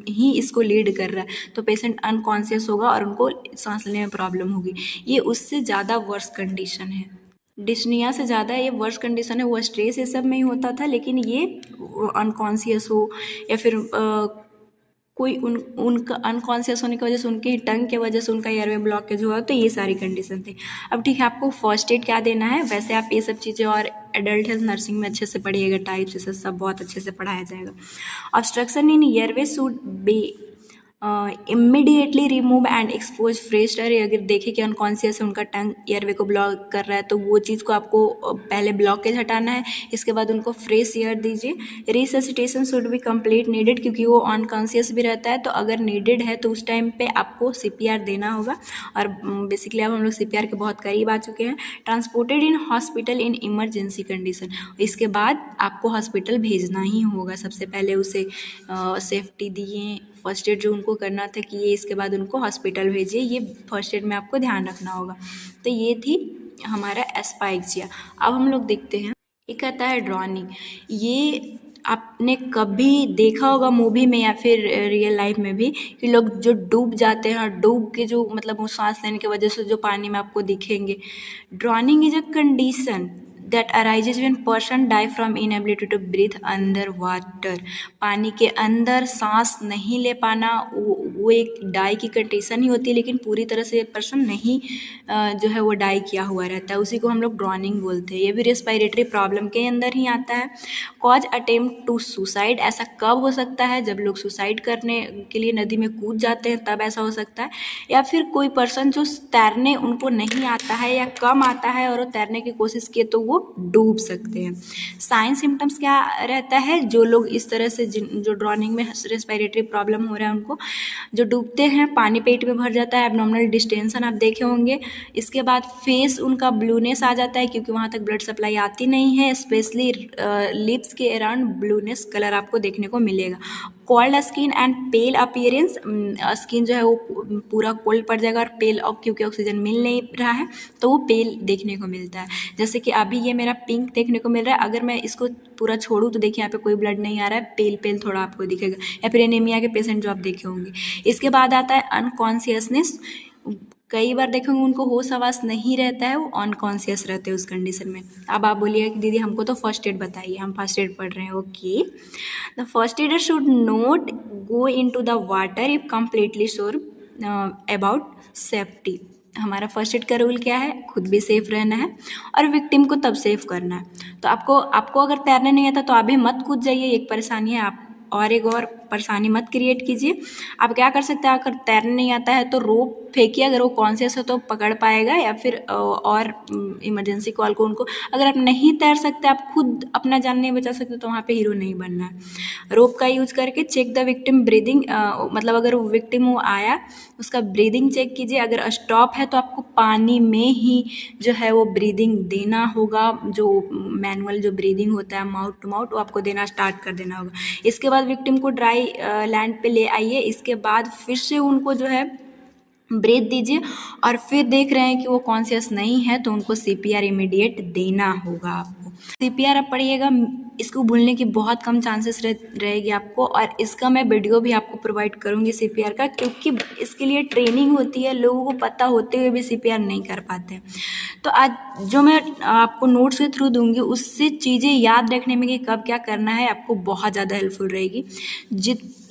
ही इसको लीड कर रहा है, तो पेशेंट अनकॉन्शियस होगा और उनको सांस लेने में प्रॉब्लम होगी। ये उससे ज़्यादा वर्स कंडीशन है, डिस्निया से ज़्यादा ये वर्स कंडीशन है। वो स्ट्रेस ये सब में ही होता था, लेकिन ये अनकॉन्शियस हो या फिर कोई उनका अनकॉन्शियस होने की वजह से उनके टंग के वजह से उनका एयरवे ब्लॉकेज हुआ, तो ये सारी कंडीशन थी। अब ठीक है, आपको फर्स्ट एड क्या देना है, वैसे आप ये सब चीज़ें और एडल्ट हेल्थ नर्सिंग में अच्छे से पढ़िएगा, टाइप से सब बहुत अच्छे से पढ़ाया जाएगा। Obstruction in airway should be immediately remove and expose fresh air. अगर देखें कि अनकॉन्शियस है, उनका टंग एयरवे को ब्लॉक कर रहा है, तो वो चीज़ को आपको पहले ब्लॉकेज हटाना है, इसके बाद उनको फ्रेश एयर दीजिए। Resuscitation should be complete needed, क्योंकि वो अनकॉन्शियस भी रहता है, तो अगर नीडेड है तो उस टाइम पे आपको CPR देना होगा। और बेसिकली अब हम लोग CPR के बहुत करीब आ चुके हैं। Transported in hospital in emergency condition, इसके बाद आपको हॉस्पिटल भेजना ही होगा। सबसे पहले उसे सेफ्टी दिए, फर्स्ट एड जो उनको करना था कि ये, इसके बाद उनको हॉस्पिटल भेजिए, ये फर्स्ट एड में आपको ध्यान रखना होगा। तो ये थी हमारा एस्फाइक्सिया। अब हम लोग देखते हैं एक आता है ड्रॉनिंग। ये आपने कभी देखा होगा मूवी में या फिर रियल लाइफ में भी कि लोग जो डूब जाते हैं और डूब के जो मतलब वो सांस लेने की वजह से जो पानी में आपको दिखेंगे। Drowning is a condition that arises when person die from inability to breathe under water। पानी के अंदर सांस नहीं ले पाना वो एक डाई की कंडीशन ही होती है, लेकिन पूरी तरह से पर्सन नहीं जो है वो डाई किया हुआ रहता है, उसी को हम लोग ड्रॉनिंग बोलते हैं। ये भी रेस्पिरेटरी प्रॉब्लम के अंदर ही आता है। कॉज अटेम्प्ट टू सुसाइड, ऐसा कब हो सकता है, जब लोग सुसाइड करने के लिए नदी में कूद जाते हैं तब ऐसा हो सकता है, या फिर कोई पर्सन जो तैरने उनको नहीं आता है या कम आता है और वो तैरने की कोशिश किए तो वो डूब सकते हैं। साइन सिम्टम्स क्या रहता है, जो लोग इस तरह से जो ड्रॉनिंग में रेस्पिरेटरी प्रॉब्लम हो रहा है उनको, जो डूबते हैं पानी पेट में भर जाता है, एब्नॉर्मल डिस्टेंशन आप देखे होंगे। इसके बाद फेस उनका ब्लूनेस आ जाता है क्योंकि वहाँ तक ब्लड सप्लाई आती नहीं है, स्पेशली लिप्स के अराउंड ब्लूनेस कलर आपको देखने को मिलेगा। Cold skin and pale appearance, skin जो है वो पूरा कोल्ड पड़ जाएगा और पेल, क्योंकि ऑक्सीजन मिल नहीं रहा है तो वो पेल देखने को मिलता है। जैसे कि अभी ये मेरा पिंक देखने को मिल रहा है, अगर मैं इसको पूरा छोड़ूँ तो देखिए यहाँ पे कोई ब्लड नहीं आ रहा है, पेल पेल थोड़ा आपको दिखेगा, या फिर एनीमिया के पेशेंट जो आप देखे होंगे। इसके बाद आता है अनकॉन्शियसनेस। कई बार देखेंगे उनको होश आवास नहीं रहता है, वो अनकॉन्शियस रहते हैं उस कंडीशन में। अब आप बोलिए कि दीदी हमको तो फर्स्ट एड बताइए, हम फर्स्ट एड पढ़ रहे हैं। Okay, the first aider should not go into the water if completely sure about safety. हमारा फर्स्ट एड का रूल क्या है? खुद भी सेफ रहना है और विक्टिम को तब सेफ करना है। तो आपको अगर तैरने नहीं आता तो अभी मत कूद जाइए, एक परेशानी है आप, और एक और परेशानी मत क्रिएट कीजिए। आप क्या कर सकते हैं, अगर तैरने नहीं आता है तो रोप फेंकिए, अगर वो कॉन्शियस हो तो पकड़ पाएगा, या फिर और इमरजेंसी कॉल को उनको। अगर आप नहीं तैर सकते, आप खुद अपना जान नहीं बचा सकते तो वहाँ पे हीरो नहीं बनना है। रोप का यूज करके चेक द विक्टिम ब्रीदिंग, मतलब अगर वो विक्टिम वो आया उसका ब्रीदिंग चेक कीजिए। अगर स्टॉप है तो आपको पानी में ही जो है वो ब्रीदिंग देना होगा, जो मैनुअल जो ब्रीदिंग होता है माउथ टू माउथ, वो आपको देना स्टार्ट कर देना होगा। इसके बाद विक्टिम को ड्राई लैंड पे ले आइए। इसके बाद फिर से उनको जो है ब्रेथ दीजिए, और फिर देख रहे हैं कि वो कॉन्शियस नहीं है तो उनको सीपीआर इमीडिएट देना होगा आपको। सीपीआर आप पढ़िएगा, इसको भूलने की बहुत कम चांसेस रहेगी आपको, और इसका मैं वीडियो भी आपको प्रोवाइड करूँगी सीपीआर का, क्योंकि इसके लिए ट्रेनिंग होती है, लोगों को पता होते हुए भी सीपीआर नहीं कर पाते हैं। तो आज जो मैं आपको नोट्स के थ्रू दूंगी उससे चीज़ें याद रखने में कि कब क्या करना है आपको बहुत ज़्यादा हेल्पफुल रहेगी।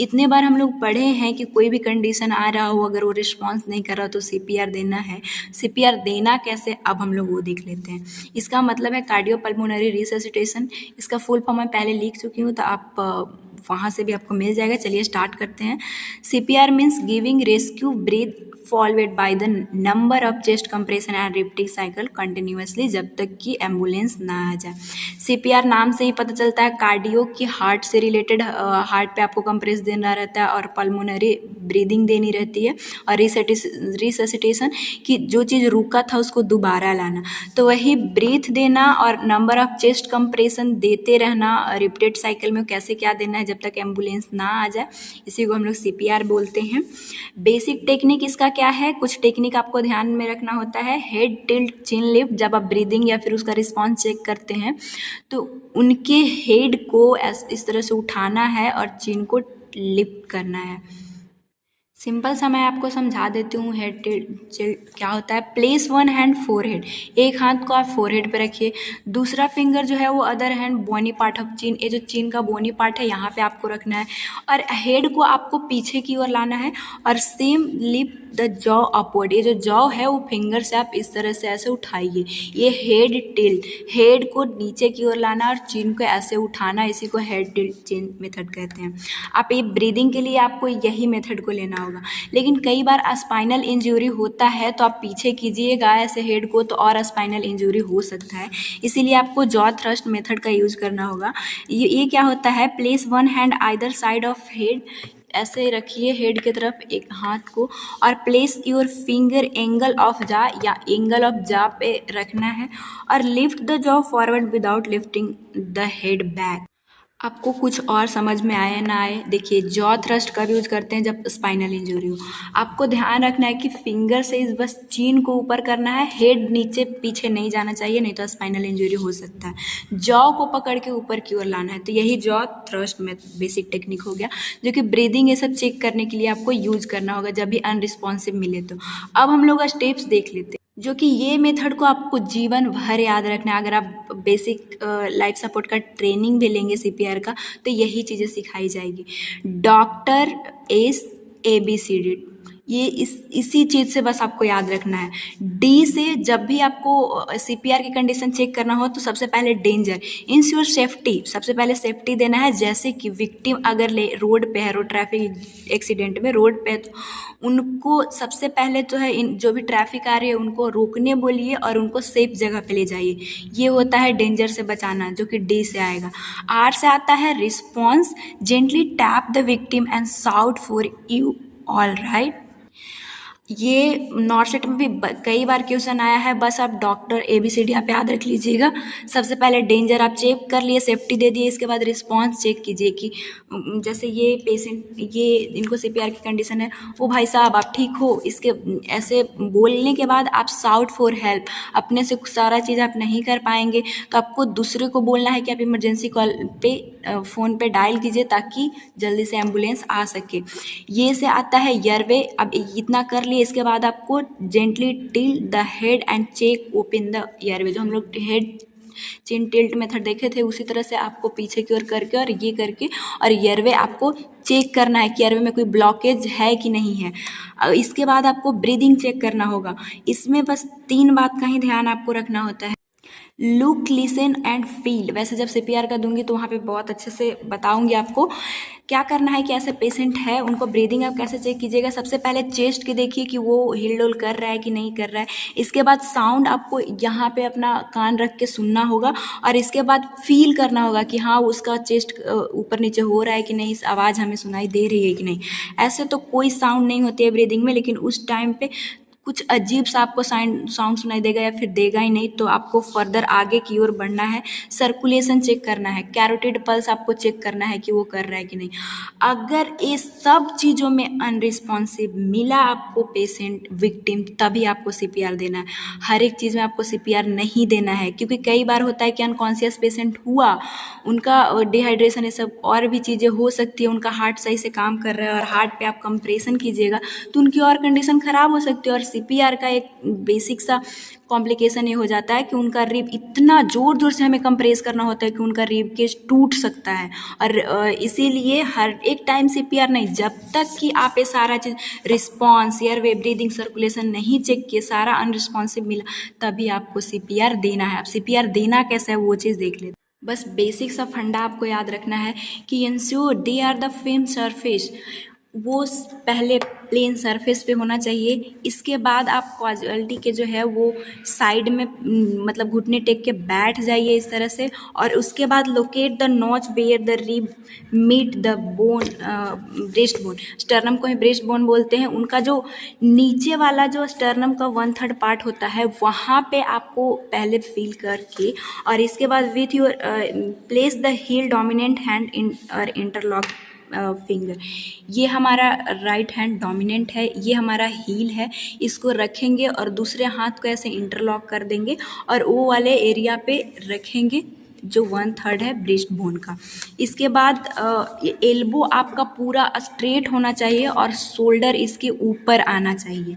इतने बार हम लोग पढ़े हैं कि कोई भी कंडीशन आ रहा हो, अगर वो रिस्पॉन्स नहीं कर रहा तो सीपीआर देना है। सीपीआर देना कैसे, अब हम लोग वो देख लेते हैं। इसका मतलब है कार्डियोपल्मोनरी रिससिटेशन। इसका फुल फॉर्म मैं पहले लिख चुकी हूँ, तो आप वहाँ से भी आपको मिल जाएगा। चलिए स्टार्ट करते हैं। CPR means giving rescue breath followed by the number of chest compression and repeating cycle continuously, जब तक कि एम्बुलेंस ना आ जाए। सीपीआर नाम से ही पता चलता है कार्डियो की हार्ट से रिलेटेड, हार्ट पे आपको कंप्रेस देना रहता है, और पल्मोनरी ब्रीदिंग देनी रहती है, और रिससिटेशन कि जो चीज़ रुका था उसको दोबारा लाना, तो वही ब्रीथ देना और नंबर ऑफ चेस्ट कंप्रेशन देते रहना। रिपीटेड साइकिल में कैसे क्या देना है जब तक एम्बुलेंस ना आ जाए, इसी को हम लोग सीपीआर बोलते हैं। बेसिक टेक्निक इसका क्या है, कुछ टेक्निक आपको ध्यान में रखना होता है। हेड टिल्ट, चिन लिफ्ट, जब आप ब्रीदिंग या फिर उसका रिस्पॉन्स चेक करते हैं तो उनके हेड को इस तरह से उठाना है और चिन को लिफ्ट करना है। सिंपल सा मैं आपको समझा देती हूँ। हेड टिल्ट क्या होता है। प्लेस वन हैंड फोरहेड, एक हाथ को आप फोरहेड पे रखिए, दूसरा फिंगर जो है वो other hand bony part of chin, ये जो चिन का बोनी पार्ट है यहाँ पे आपको रखना है, और हेड को आपको पीछे की ओर लाना है, और same lift the jaw upward, ये जो जॉ है वो फिंगर से आप इस तरह से ऐसे उठाइए। ये हेड टिल्ट, हेड को नीचे की ओर लाना और चिन को ऐसे उठाना, इसी को हेड टिल्ट चिन मेथड कहते हैं। आप ये ब्रीदिंग के लिए आपको यही मेथड को लेना होगा। लेकिन कई बार स्पाइनल इंजरी होता है तो आप पीछे कीजिएगा ऐसे हेड को, तो और स्पाइनल इंजरी हो सकता है, इसीलिए आपको जॉ थ्रस्ट मेथड का यूज करना होगा। ये क्या होता है, place one hand either side of head, ऐसे रखिए हेड की तरफ एक हाथ को, और place your finger angle of जा, या एंगल ऑफ जा पे रखना है, और lift the jaw forward without lifting the head back. आपको कुछ और समझ में आए ना आए, देखिए जॉ थ्रस्ट कब यूज करते हैं, जब स्पाइनल इंजरी हो। आपको ध्यान रखना है कि फिंगर से इस बस चीन को ऊपर करना है, हेड नीचे पीछे नहीं जाना चाहिए, नहीं तो स्पाइनल इंजरी हो सकता है। जॉ को पकड़ के ऊपर की ओर लाना है, तो यही जॉ थ्रस्ट में बेसिक टेक्निक हो गया, जो कि ब्रीदिंग ये सब चेक करने के लिए आपको यूज करना होगा जब भी अनरिस्पॉन्सिव मिले तो। अब हम लोग स्टेप्स देख लेते हैं, जो कि ये मेथड को आपको जीवन भर याद रखना है। अगर आप बेसिक लाइफ सपोर्ट का ट्रेनिंग भी लेंगे सीपीआर का, तो यही चीज़ें सिखाई जाएगी। डॉक्टर ABCD, ये इसी चीज़ से बस आपको याद रखना है। डी से जब भी आपको सीपीआर की कंडीशन चेक करना हो तो सबसे पहले डेंजर, इंश्योर सेफ्टी, सबसे पहले सेफ्टी देना है। जैसे कि विक्टिम अगर रोड पे है, रोड ट्रैफिक एक्सीडेंट में रोड पे है, तो उनको सबसे पहले तो है जो भी ट्रैफिक आ रही है उनको रोकने बोलिए और उनको सेफ जगह पे ले जाइए। ये होता है डेंजर से बचाना, जो कि डी से आएगा। आर से आता है response, gently tap the victim and shout for you all right. ये नॉट सेट में भी कई बार क्वेश्चन आया है। बस आप डॉक्टर ABCD यहाँ पे याद रख लीजिएगा। सबसे पहले डेंजर आप चेक कर लिए, सेफ्टी दे दिए, इसके बाद रिस्पॉन्स चेक कीजिए कि जैसे ये पेशेंट, ये इनको CPR की कंडीशन है, ओ भाई साहब आप ठीक हो, इसके ऐसे बोलने के बाद आप शाउट फॉर हेल्प। अपने से सारा चीज़ आप नहीं कर पाएंगे तो आपको दूसरे को बोलना है कि आप इमरजेंसी कॉल पे फ़ोन पे डायल कीजिए ताकि जल्दी से एम्बुलेंस आ सके। ये से आता है एयरवे। अब इतना कर लिए, इसके बाद आपको gently tilt the head and check open the airway. जो हम लोग हेड चिन टिल्ट मेथड देखे थे उसी तरह से आपको पीछे की ओर करके और ये करके और एयरवे आपको चेक करना है कि एयरवे में कोई ब्लॉकेज है कि नहीं है। इसके बाद आपको ब्रीदिंग चेक करना होगा। इसमें बस 3 बात का ही ध्यान आपको रखना होता है। Look, listen and feel. वैसे जब CPR का दूंगी तो वहाँ पे बहुत अच्छे से बताऊंगी आपको क्या करना है कि ऐसे पेशेंट है उनको ब्रीदिंग आप कैसे चेक कीजिएगा। सबसे पहले चेस्ट की देखिए कि वो हिल डोल कर रहा है कि नहीं कर रहा है। इसके बाद साउंड आपको यहाँ पे अपना कान रख के सुनना होगा और इसके बाद फील करना होगा कि हाँ उसका चेस्ट ऊपर नीचे हो रहा है कि नहीं, आवाज़ हमें सुनाई दे रही है कि नहीं। ऐसे तो कोई साउंड नहीं होती है ब्रीदिंग में, लेकिन उस टाइम पे कुछ अजीब सा आपको साउंड सुनाई देगा या फिर देगा ही नहीं, तो आपको फर्दर आगे की ओर बढ़ना है। सर्कुलेशन चेक करना है, कैरोटिड पल्स आपको चेक करना है कि वो कर रहा है कि नहीं। अगर ये सब चीज़ों में अनरिस्पॉन्सिव मिला आपको पेशेंट विक्टिम, तभी आपको CPR देना है। हर एक चीज़ में आपको CPR नहीं देना है, क्योंकि कई बार होता है कि अनकॉन्शियस पेशेंट हुआ, उनका डिहाइड्रेशन ये सब और भी चीज़ें हो सकती है, उनका हार्ट सही से काम कर रहा है और हार्ट पे आप कंप्रेशन कीजिएगा तो उनकी और कंडीशन ख़राब हो सकती है। और CPR का एक बेसिक सा कॉम्प्लिकेशन ये हो जाता है कि उनका रिब इतना ज़ोर ज़ोर से हमें कंप्रेस करना होता है कि उनका रिब केज टूट सकता है। और इसीलिए हर एक टाइम CPR नहीं, जब तक कि आप ये सारा चीज़ रिस्पॉन्स, एयरवे, ब्रीदिंग, सर्कुलेशन नहीं चेक किए, सारा अनरिस्पॉन्सिव मिला, तभी आपको CPR देना है। अब CPR देना कैसा है वो चीज़ देख लेते। बस बेसिक सा फंडा आपको याद रखना है कि ensure they are the film surface. वो पहले प्लेन सरफेस पे होना चाहिए। इसके बाद आप कॉजुअल्टी के जो है वो साइड में मतलब घुटने टेक के बैठ जाइए इस तरह से। और उसके बाद locate the notch where the rib meet the bone, breast bone. Sternum को ही ब्रेस्ट बोन बोलते हैं। उनका जो नीचे वाला जो स्टर्नम का 1/3 पार्ट होता है वहाँ पे आपको पहले फील करके और इसके बाद with your place the heel dominant hand in और इंटरलॉक फिंगर। ये हमारा राइट हैंड डोमिनेंट है, ये हमारा हील है, इसको रखेंगे और दूसरे हाथ को ऐसे इंटरलॉक कर देंगे और वो वाले एरिया पे रखेंगे जो 1/3 है ब्रेस्ट बोन का। इसके बाद एल्बो आपका पूरा स्ट्रेट होना चाहिए और शोल्डर इसके ऊपर आना चाहिए।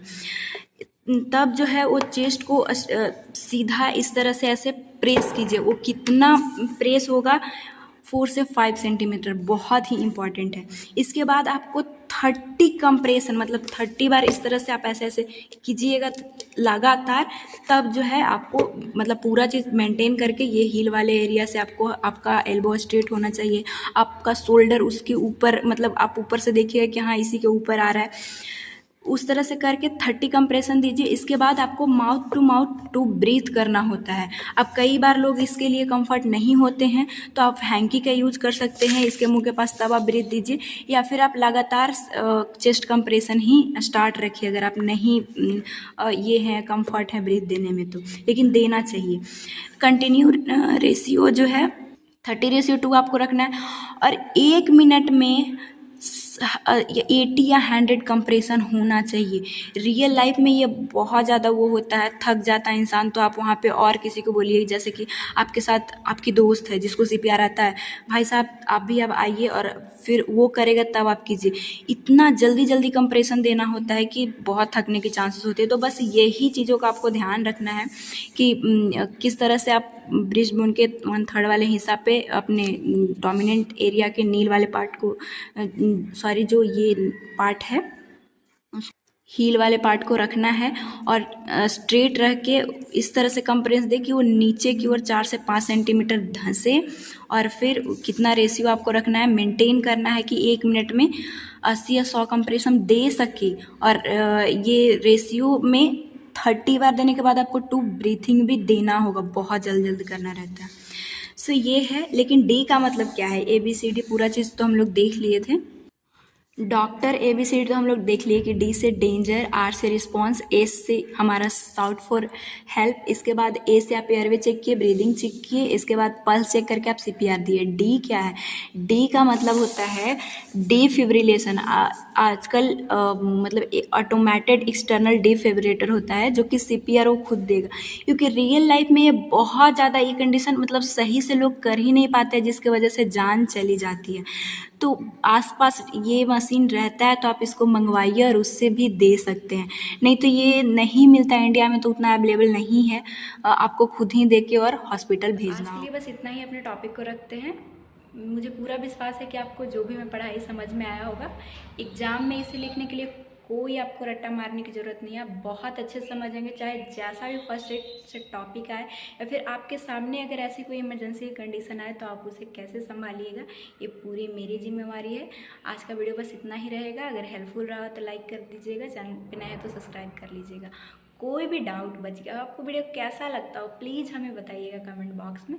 तब जो है वो चेस्ट को सीधा इस तरह से ऐसे प्रेस कीजिए। वो कितना प्रेस होगा, 4 से 5 सेंटीमीटर, बहुत ही इम्पॉर्टेंट है। इसके बाद आपको 30 कंप्रेशन मतलब 30 बार इस तरह से आप ऐसे ऐसे कीजिएगा लगातार। तब जो है आपको मतलब पूरा चीज़ मेंटेन करके ये हील वाले एरिया से आपको आपका एल्बो स्ट्रेट होना चाहिए, आपका शोल्डर उसके ऊपर, मतलब आप ऊपर से देखिएगा कि हाँ इसी के ऊपर आ रहा है। उस तरह से करके 30 कंप्रेशन दीजिए। इसके बाद आपको माउथ टू ब्रीथ करना होता है। अब कई बार लोग इसके लिए कंफर्ट नहीं होते हैं तो आप हैंकी का यूज कर सकते हैं इसके मुंह के पास, तब आप ब्रीथ दीजिए, या फिर आप लगातार चेस्ट कंप्रेशन ही स्टार्ट रखिए अगर आप नहीं ये है कंफर्ट है ब्रीथ देने में तो, लेकिन देना चाहिए। कंटिन्यू रेशियो जो है 30:2 आपको रखना है और 1 मिनट में 80 या 100 कंप्रेशन होना चाहिए। रियल लाइफ में ये बहुत ज़्यादा वो होता है, थक जाता है इंसान, तो आप वहाँ पे और किसी को बोलिए, जैसे कि आपके साथ आपकी दोस्त है जिसको CPR आता है, भाई साहब आप भी अब आइए, और फिर वो करेगा तब आप कीजिए। इतना जल्दी जल्दी कंप्रेशन देना होता है कि बहुत थकने के चांसेस होते हैं। तो बस यही चीज़ों का आपको ध्यान रखना है कि किस तरह से आप ब्रेस्ट बोन के 1/3 वाले हिस्सा पे अपने डोमिनेंट एरिया के नील वाले पार्ट को, सॉरी जो ये पार्ट है हील वाले पार्ट को रखना है और स्ट्रेट रह के इस तरह से कंप्रेस दे कि वो नीचे की ओर 4 से 5 सेंटीमीटर धंसे। और फिर कितना रेशियो आपको रखना है, मेंटेन करना है कि 1 मिनट में 80 या 100 कंप्रेशन दे सके। और ये रेशियो में 30 बार देने के बाद आपको 2 ब्रीथिंग भी देना होगा, बहुत जल्द जल्द करना रहता है। सो ये है, लेकिन D का मतलब क्या है, ABCD पूरा चीज़ तो हम लोग देख लिए थे, डॉक्टर ABCD तो हम लोग देख लिए कि D से डेंजर, R से रिस्पॉन्स, S से हमारा साउट फॉर हेल्प, इसके बाद A से आप एयरवे चेक किए, ब्रीदिंग चेक किए, इसके बाद पल्स चेक करके आप CPR दिए। D क्या है? D का मतलब होता है डिफिब्रिलेशन। आजकल मतलब ऑटोमेटेड एक्सटर्नल डिफिब्रिलेटर होता है जो कि CPR वो खुद देगा, क्योंकि रियल लाइफ में ये बहुत ज़्यादा ये कंडीशन मतलब सही से लोग कर ही नहीं पाते, जिसकी वजह से जान चली जाती है। तो आसपास ये मशीन रहता है तो आप इसको मंगवाइए और उससे भी दे सकते हैं, नहीं तो ये नहीं मिलता है इंडिया में, तो उतना अवेलेबल नहीं है, आपको खुद ही दे के और हॉस्पिटल भेजना। आज के लिए बस इतना ही अपने टॉपिक को रखते हैं। मुझे पूरा विश्वास है कि आपको जो भी मैं पढ़ाई समझ में आया होगा। एग्ज़ाम में इसे लिखने के लिए कोई आपको रट्टा मारने की ज़रूरत नहीं है, आप बहुत अच्छे से समझेंगे, चाहे जैसा भी फर्स्ट एड से टॉपिक आए या फिर आपके सामने अगर ऐसी कोई इमरजेंसी कंडीशन आए तो आप उसे कैसे संभालिएगा, ये पूरी मेरी जिम्मेवारी है। आज का वीडियो बस इतना ही रहेगा। अगर हेल्पफुल रहा तो लाइक कर दीजिएगा, चैनल पर नए हैं तो सब्सक्राइब कर लीजिएगा। कोई भी डाउट बच गया, आपको वीडियो कैसा लगता हो प्लीज़ हमें बताइएगा कमेंट बॉक्स में,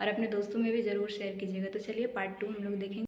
और अपने दोस्तों में भी ज़रूर शेयर कीजिएगा। तो चलिए पार्ट 2 हम लोग देखेंगे।